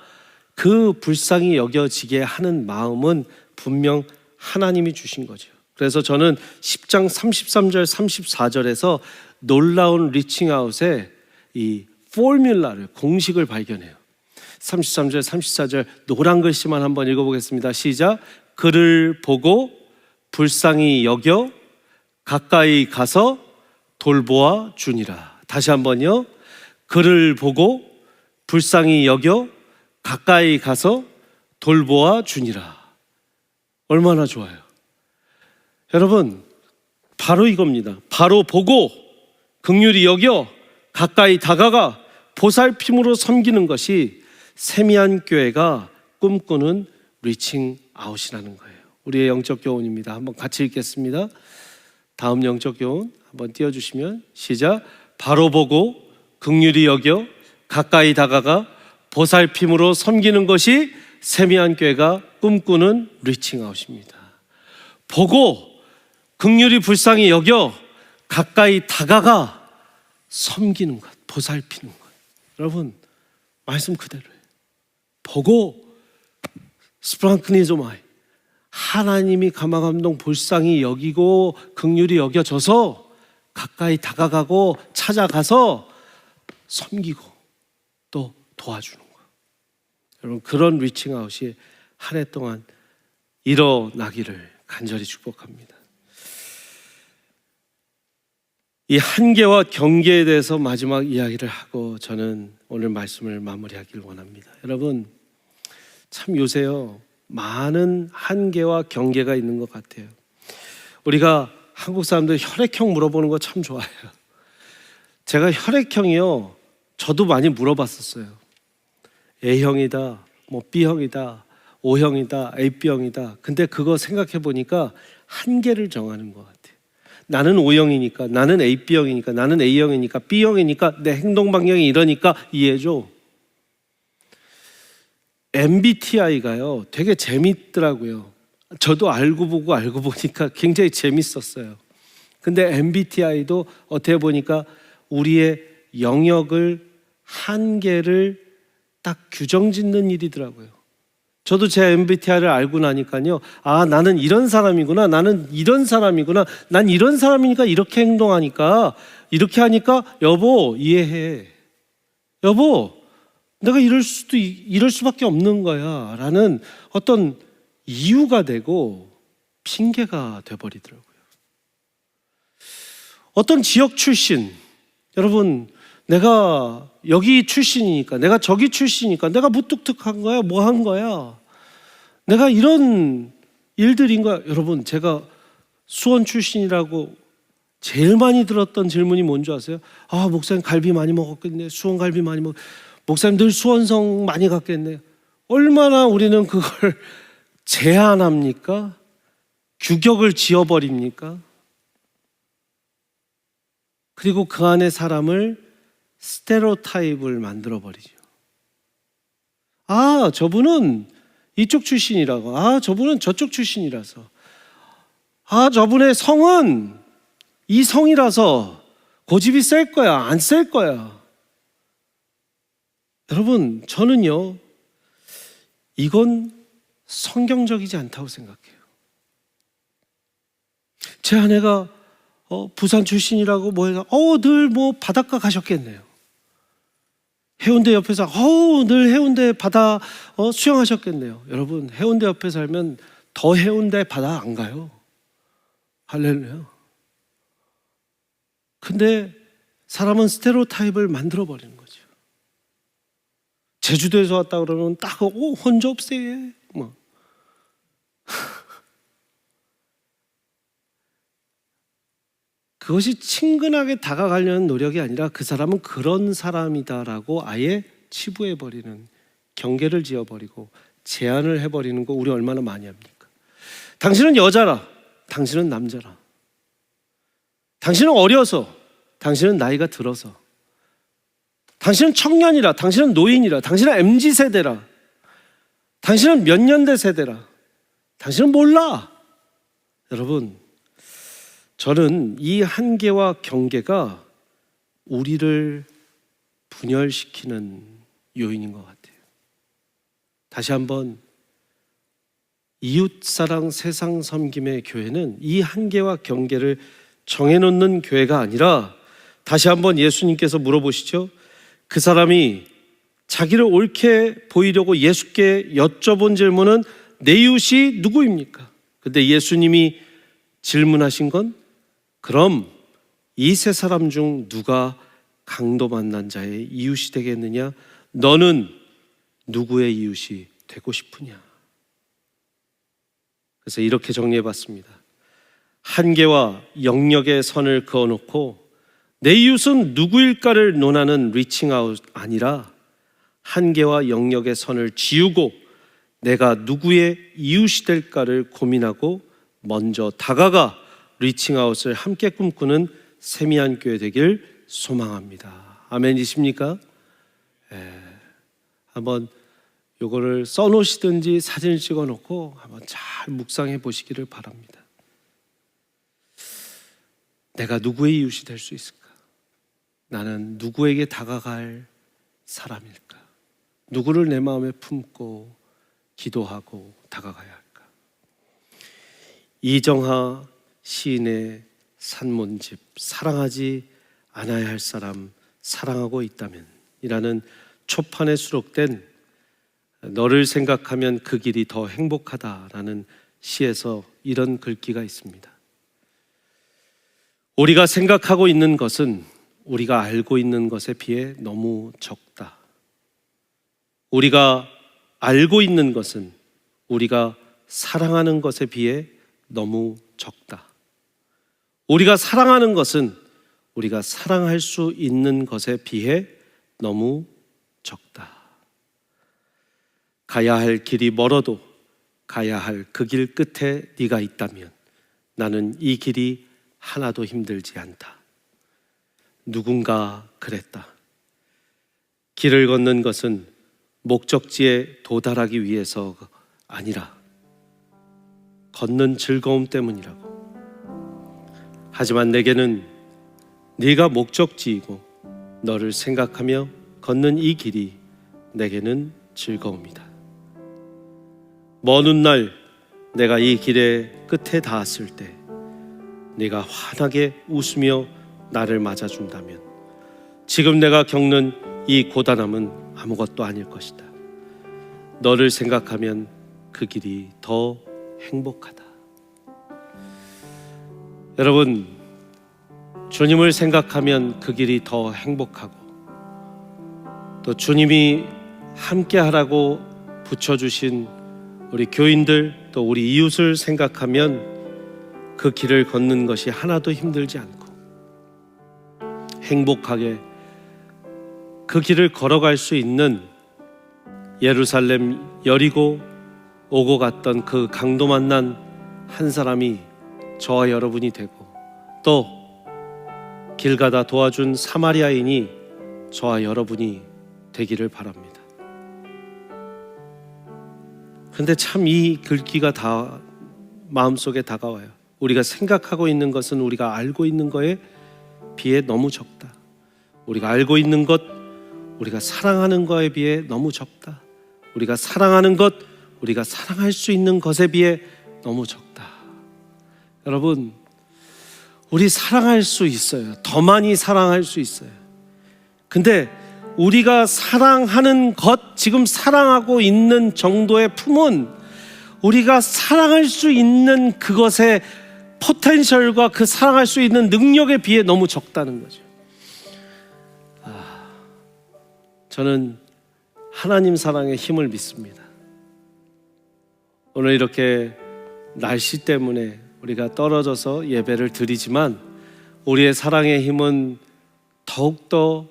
그 불쌍히 여겨지게 하는 마음은 분명 하나님이 주신 거죠. 그래서 저는 10장 33절 34절에서 놀라운 리칭아웃의 이 포뮬라를 공식을 발견해요. 33절 34절 노란 글씨만 한번 읽어보겠습니다. 시작. 그를 보고 불쌍히 여겨 가까이 가서 돌보아 주니라. 다시 한번요. 그를 보고 불쌍히 여겨 가까이 가서 돌보아 주니라. 얼마나 좋아요. 여러분 바로 이겁니다. 바로 보고 긍휼히 여겨 가까이 다가가 보살핌으로 섬기는 것이 세미한 교회가 꿈꾸는 리칭 아웃이라는 거예요. 우리의 영적 교훈입니다. 한번 같이 읽겠습니다. 다음 영적 교훈 한번 띄워주시면 시작. 바로 보고 긍휼히 여겨 가까이 다가가 보살핌으로 섬기는 것이 세미한 교회가 꿈꾸는 리칭 아웃입니다. 보고 긍휼히 불쌍히 여겨 가까이 다가가 섬기는 것, 보살피는 것. 여러분 말씀 그대로예요. 보고 스프랑크니조마이, 하나님이 가마감동 불쌍히 여기고 긍휼히 여겨져서 가까이 다가가고 찾아가서 섬기고 또 도와주는 것. 여러분 그런 리칭아웃이 한 해 동안 일어나기를 간절히 축복합니다. 이 한계와 경계에 대해서 마지막 이야기를 하고 저는 오늘 말씀을 마무리하기를 원합니다. 여러분 참 요새요 많은 한계와 경계가 있는 것 같아요. 우리가 한국 사람들 혈액형 물어보는 거 참 좋아해요. 제가 혈액형이요 저도 많이 물어봤었어요. A형이다, 뭐 B형이다, O형이다, AB형이다. 근데 그거 생각해 보니까 한계를 정하는 것 같아요. 나는 O형이니까, 나는 AB형이니까, 나는 A형이니까, B형이니까, 내 행동 방향이 이러니까 이해해줘. MBTI가요 되게 재밌더라고요. 저도 알고 보니까 굉장히 재밌었어요. 근데 MBTI도 어떻게 보니까 우리의 영역을, 한계를 딱 규정 짓는 일이더라고요. 저도 제 MBTI를 알고 나니까요, 아 나는 이런 사람이구나, 나는 이런 사람이구나, 난 이런 사람이니까 이렇게 행동하니까, 이렇게 하니까 여보 이해해, 여보 내가 이럴 수밖에 없는 거야 라는 어떤 이유가 되고 핑계가 돼버리더라고요. 어떤 지역 출신, 여러분 내가 여기 출신이니까, 내가 저기 출신이니까, 내가 무뚝뚝한 거야, 뭐 한 거야, 내가 이런 일들인 거야. 여러분 제가 수원 출신이라고 제일 많이 들었던 질문이 뭔지 아세요? 아 목사님 갈비 많이 먹었겠네, 수원 갈비 많이 목사님 늘 수원성 많이 갔겠네요. 얼마나 우리는 그걸 제한합니까? 규격을 지어버립니까? 그리고 그 안에 사람을 스테레오타입을 만들어버리죠. 아 저분은 이쪽 출신이라고, 아 저분은 저쪽 출신이라서, 아 저분의 성은 이 성이라서 고집이 셀 거야, 안 셀 거야. 여러분 저는요 이건 성경적이지 않다고 생각해요. 제 아내가 부산 출신이라고 뭐해서 늘 뭐 바닷가 가셨겠네요. 해운대 옆에 늘 해운대 바다 수영하셨겠네요. 여러분 해운대 옆에 살면 더 해운대 바다 안 가요. 할렐루야. 근데 사람은 스테레오타입을 만들어버리는 거죠. 제주도에서 왔다 그러면 딱 혼자 없애 뭐. 그것이 친근하게 다가가려는 노력이 아니라 그 사람은 그런 사람이다라고 아예 치부해버리는, 경계를 지어버리고 제한을 해버리는 거 우리 얼마나 많이 합니까? 당신은 여자라, 당신은 남자라, 당신은 어려서, 당신은 나이가 들어서, 당신은 청년이라, 당신은 노인이라, 당신은 MZ세대라, 당신은 몇 년대 세대라, 당신은 몰라. 여러분 저는 이 한계와 경계가 우리를 분열시키는 요인인 것 같아요. 다시 한번 이웃사랑 세상 섬김의 교회는 이 한계와 경계를 정해놓는 교회가 아니라, 다시 한번 예수님께서 물어보시죠. 그 사람이 자기를 옳게 보이려고 예수께 여쭤본 질문은 내 이웃이 누구입니까? 근데 예수님이 질문하신 건, 그럼 이 세 사람 중 누가 강도 만난 자의 이웃이 되겠느냐? 너는 누구의 이웃이 되고 싶으냐? 그래서 이렇게 정리해 봤습니다. 한계와 영역의 선을 그어놓고 내 이웃은 누구일까를 논하는 리칭아웃 아니라 한계와 영역의 선을 지우고 내가 누구의 이웃이 될까를 고민하고 먼저 다가가 리칭아웃을 함께 꿈꾸는 세미한 교회 되길 소망합니다. 아멘이십니까? 한번 요거를 써놓으시든지 사진을 찍어놓고 한번 잘 묵상해 보시기를 바랍니다. 내가 누구의 이웃이 될 수 있을까? 나는 누구에게 다가갈 사람일까? 누구를 내 마음에 품고 기도하고 다가가야 할까? 이정하 시인의 산문집 사랑하지 않아야 할 사람 사랑하고 있다면 이라는 초판에 수록된 너를 생각하면 그 길이 더 행복하다라는 시에서 이런 글귀가 있습니다. 우리가 생각하고 있는 것은 우리가 알고 있는 것에 비해 너무 적다. 우리가 알고 있는 것은 우리가 사랑하는 것에 비해 너무 적다. 우리가 사랑하는 것은 우리가 사랑할 수 있는 것에 비해 너무 적다. 가야 할 길이 멀어도 가야 할 그 길 끝에 네가 있다면 나는 이 길이 하나도 힘들지 않다. 누군가 그랬다. 길을 걷는 것은 목적지에 도달하기 위해서 아니라 걷는 즐거움 때문이라고. 하지만 내게는 네가 목적지이고 너를 생각하며 걷는 이 길이 내게는 즐거움이다. 먼 훗날 내가 이 길의 끝에 닿았을 때 네가 환하게 웃으며 나를 맞아준다면 지금 내가 겪는 이 고단함은 아무것도 아닐 것이다. 너를 생각하면 그 길이 더 행복하다. 여러분, 주님을 생각하면 그 길이 더 행복하고 또 주님이 함께 하라고 붙여주신 우리 교인들 또 우리 이웃을 생각하면 그 길을 걷는 것이 하나도 힘들지 않고 행복하게 그 길을 걸어갈 수 있는 예루살렘 여리고 오고 갔던 그 강도 만난 한 사람이 저와 여러분이 되고 또 길 가다 도와준 사마리아인이 저와 여러분이 되기를 바랍니다. 근데 참 이 글귀가 다 마음속에 다가와요. 우리가 생각하고 있는 것은 우리가 알고 있는 거에 비해 너무 적다. 우리가 알고 있는 것, 우리가 사랑하는 거에 비해 너무 적다. 우리가 사랑하는 것, 우리가 사랑할 수 있는 것에 비해 너무 적다. 여러분, 우리 사랑할 수 있어요. 더 많이 사랑할 수 있어요. 근데 우리가 사랑하는 것, 지금 사랑하고 있는 정도의 품은 우리가 사랑할 수 있는 그것의 포텐셜과 그 사랑할 수 있는 능력에 비해 너무 적다는 거죠. 저는 하나님 사랑의 힘을 믿습니다. 오늘 이렇게 날씨 때문에 우리가 떨어져서 예배를 드리지만 우리의 사랑의 힘은 더욱더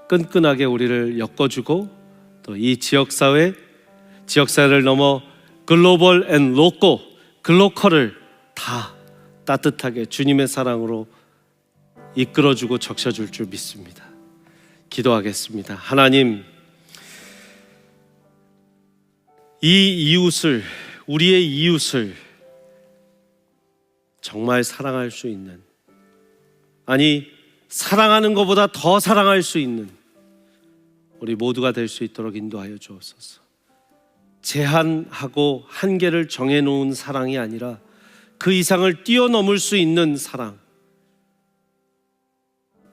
끈끈하게 우리를 엮어주고 또 이 지역사회를 넘어 글로벌 앤 글로컬을 다 따뜻하게 주님의 사랑으로 이끌어주고 적셔줄 줄 믿습니다. 기도하겠습니다. 하나님, 우리의 이웃을 정말 사랑할 수 있는, 아니 사랑하는 것보다 더 사랑할 수 있는 우리 모두가 될 수 있도록 인도하여 주옵소서. 제한하고 한계를 정해놓은 사랑이 아니라 그 이상을 뛰어넘을 수 있는 사랑,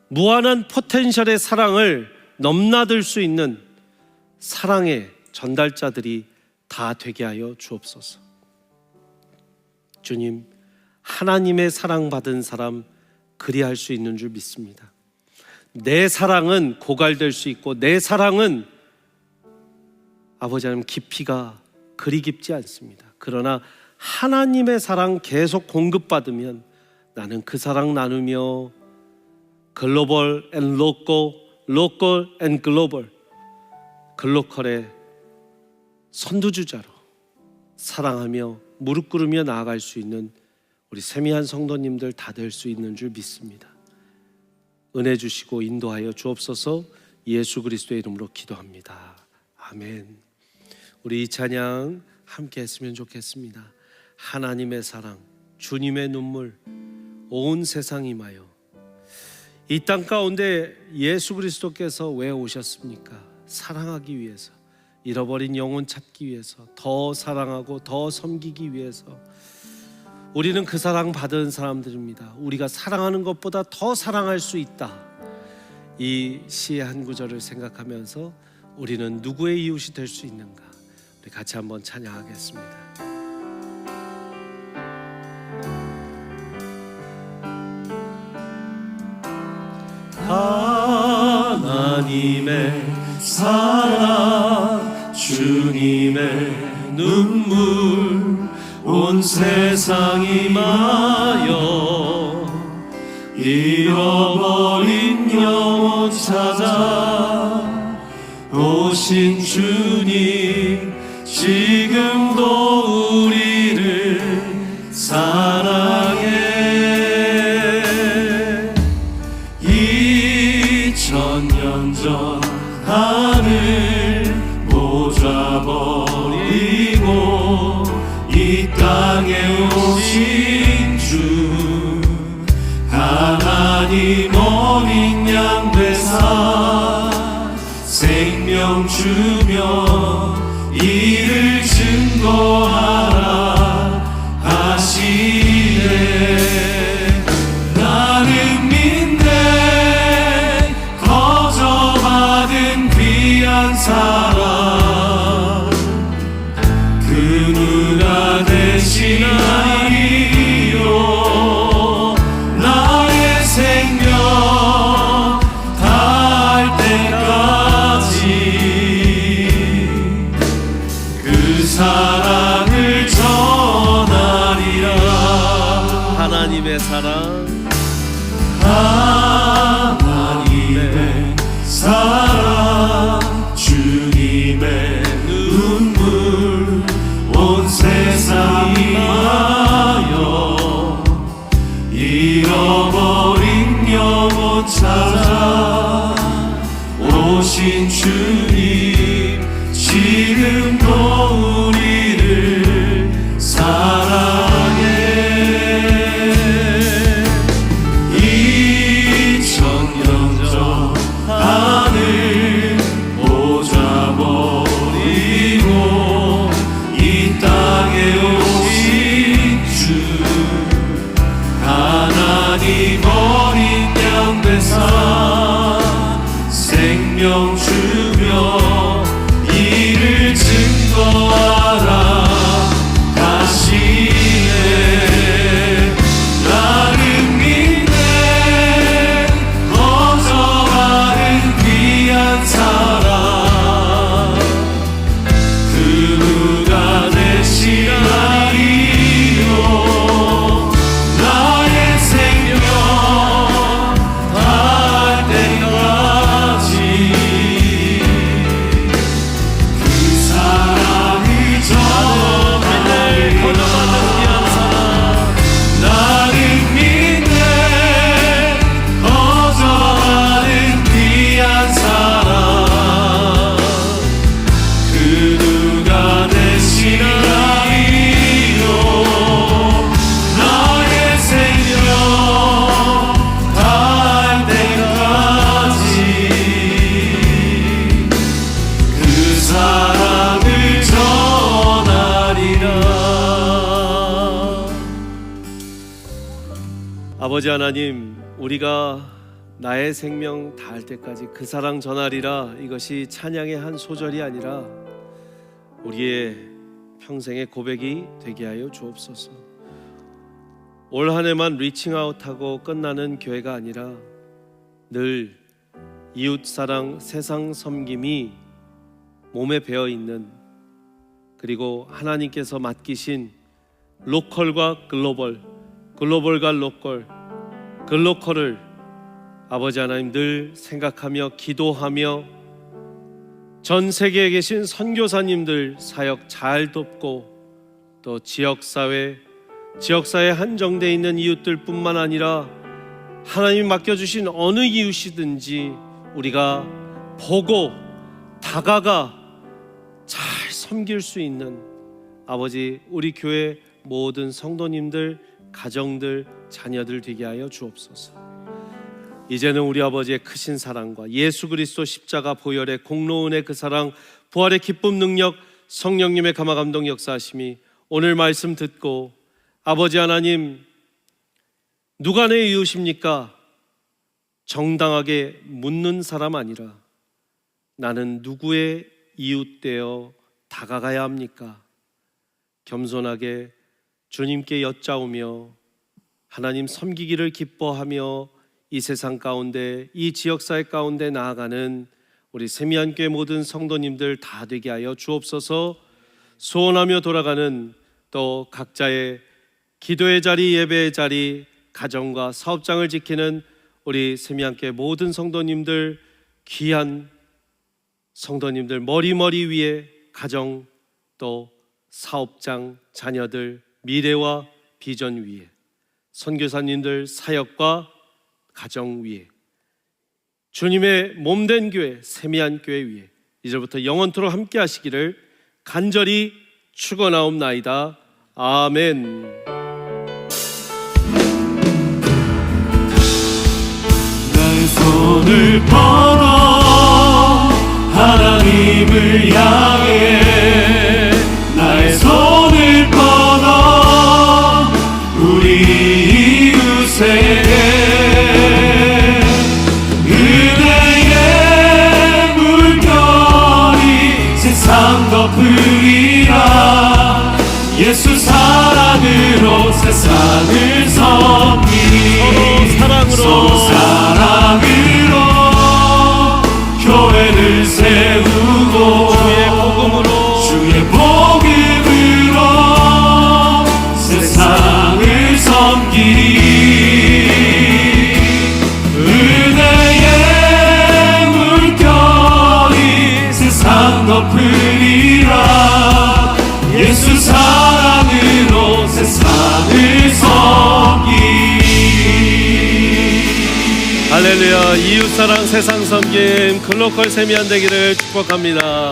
무한한 포텐셜의 사랑을 넘나들 수 있는 사랑의 전달자들이 다 되게 하여 주옵소서. 주님, 하나님의 사랑받은 사람 그리할 수 있는 줄 믿습니다. 내 사랑은 고갈될 수 있고 내 사랑은 아버지 하나님 깊이가 그리 깊지 않습니다. 그러나 하나님의 사랑 계속 공급받으면 나는 그 사랑 나누며 글로벌 앤 로컬, 로컬 앤 글로벌, 글로컬의 선두주자로 사랑하며 무릎 꿇으며 나아갈 수 있는 우리 세미한 성도님들 다 될 수 있는 줄 믿습니다. 은혜 주시고 인도하여 주옵소서. 예수 그리스도의 이름으로 기도합니다. 아멘. 우리 이 찬양 함께 했으면 좋겠습니다. 하나님의 사랑, 주님의 눈물, 온 세상 임하여. 이 땅 가운데 예수 그리스도께서 왜 오셨습니까? 사랑하기 위해서, 잃어버린 영혼 찾기 위해서, 더 사랑하고 더 섬기기 위해서. 우리는 그 사랑 받은 사람들입니다. 우리가 사랑하는 것보다 더 사랑할 수 있다. 이 시의 한 구절을 생각하면서 우리는 누구의 이웃이 될 수 있는가? 우리 같이 한번 찬양하겠습니다. 하나님의 사랑, 주님의 눈물, 온 세상 임하여 잃어버린 영혼 찾아 오신 주님, 지금도 우리를 사랑해. 2000년 전 하늘 모자 버리고 이 땅에 오신 주, 하나님 어린 양 되사 생명 주며 이를 증거하라 하시네. 나는 믿네 거저받은 귀한 사랑, 그 누가 대신하리요. 나의 생명 다할 때까지 그 사랑을 전하리라. 하나님의 사랑, 하나님의 사랑, 주님의 눈물, 온 세상 임하여 잃어버린 영혼 찾아 오신 주님, 지금도 우리를 사랑해. 2000년 전 하늘 모자 버리고 이 땅에 오신 주, 하나님 어린 양 되사 생명 주며 이를 증거하라 하시네. 나는 믿네 거저받은 귀한 사랑, 그 누가 대신하리요. 나의 생명 다할 때까지 그 사랑을 전하리라. 나는 믿네 거저받은 귀한 사랑, 그 누가 대신하리요. 나의 생명 다할 때까지 그 사랑을 전하리라. 아버지 하나님, 우리가 나의 생명 다할 때까지 그 사랑 전하리라, 이것이 찬양의 한 소절이 아니라 우리의 평생의 고백이 되게 하여 주옵소서. 올 한 해만 리칭아웃하고 끝나는 교회가 아니라 늘 이웃사랑, 세상 섬김이 몸에 배어있는, 그리고 하나님께서 맡기신 로컬과 글로벌, 글로벌과 로컬, 글로컬을 아버지 하나님 늘 생각하며 기도하며 전 세계에 계신 선교사님들 사역 잘 돕고 또 지역사회에 한정되어 있는 이웃들뿐만 아니라 하나님이 맡겨주신 어느 이웃이든지 우리가 보고 다가가 잘 섬길 수 있는 아버지 우리 교회 모든 성도님들, 가정들, 자녀들 되게 하여 주옵소서. 이제는 우리 아버지의 크신 사랑과 예수 그리스도 십자가 보혈의 공로운의 그 사랑, 부활의 기쁨 능력, 성령님의 감화 감동 역사하심이 오늘 말씀 듣고 아버지 하나님 누가 내 이웃입니까? 정당하게 묻는 사람 아니라 나는 누구의 이웃 되어 다가가야 합니까? 겸손하게 주님께 여짜오며 하나님 섬기기를 기뻐하며 이 세상 가운데 이 지역사회 가운데 나아가는 우리 세미한교회 모든 성도님들 다 되게 하여 주옵소서. 소원하며 돌아가는 또 각자의 기도의 자리, 예배의 자리, 가정과 사업장을 지키는 우리 세미한교회 모든 성도님들, 귀한 성도님들 머리 위에 가정 또 사업장, 자녀들, 미래와 비전 위에 선교사님들 사역과 가정 위에 주님의 몸된 교회 세미한교회 위에 이제부터 영원토록 함께 하시기를 간절히 축원하옵나이다. 아멘. 나의 손을 뻗어 하나님을 향해 나의 손을 뻗어 우리 이웃에게 은혜의 물결이 세상 덮으리라. 예수 사랑으로 세상을 섬기리. 서로 사랑으로 교회를 세우고 주의 복음으로 세상을 섬기리. 은혜의 물결이 세상 덮으리라. 예수 사랑으로 세상을 섬기리. 할렐루야. 이웃사랑 세상 섬김 글로컬 세미한 되기를 축복합니다.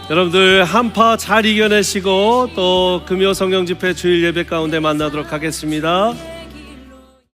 여러분들 한파 잘 이겨내시고 또 금요 성령 집회 주일 예배 가운데 만나도록 하겠습니다.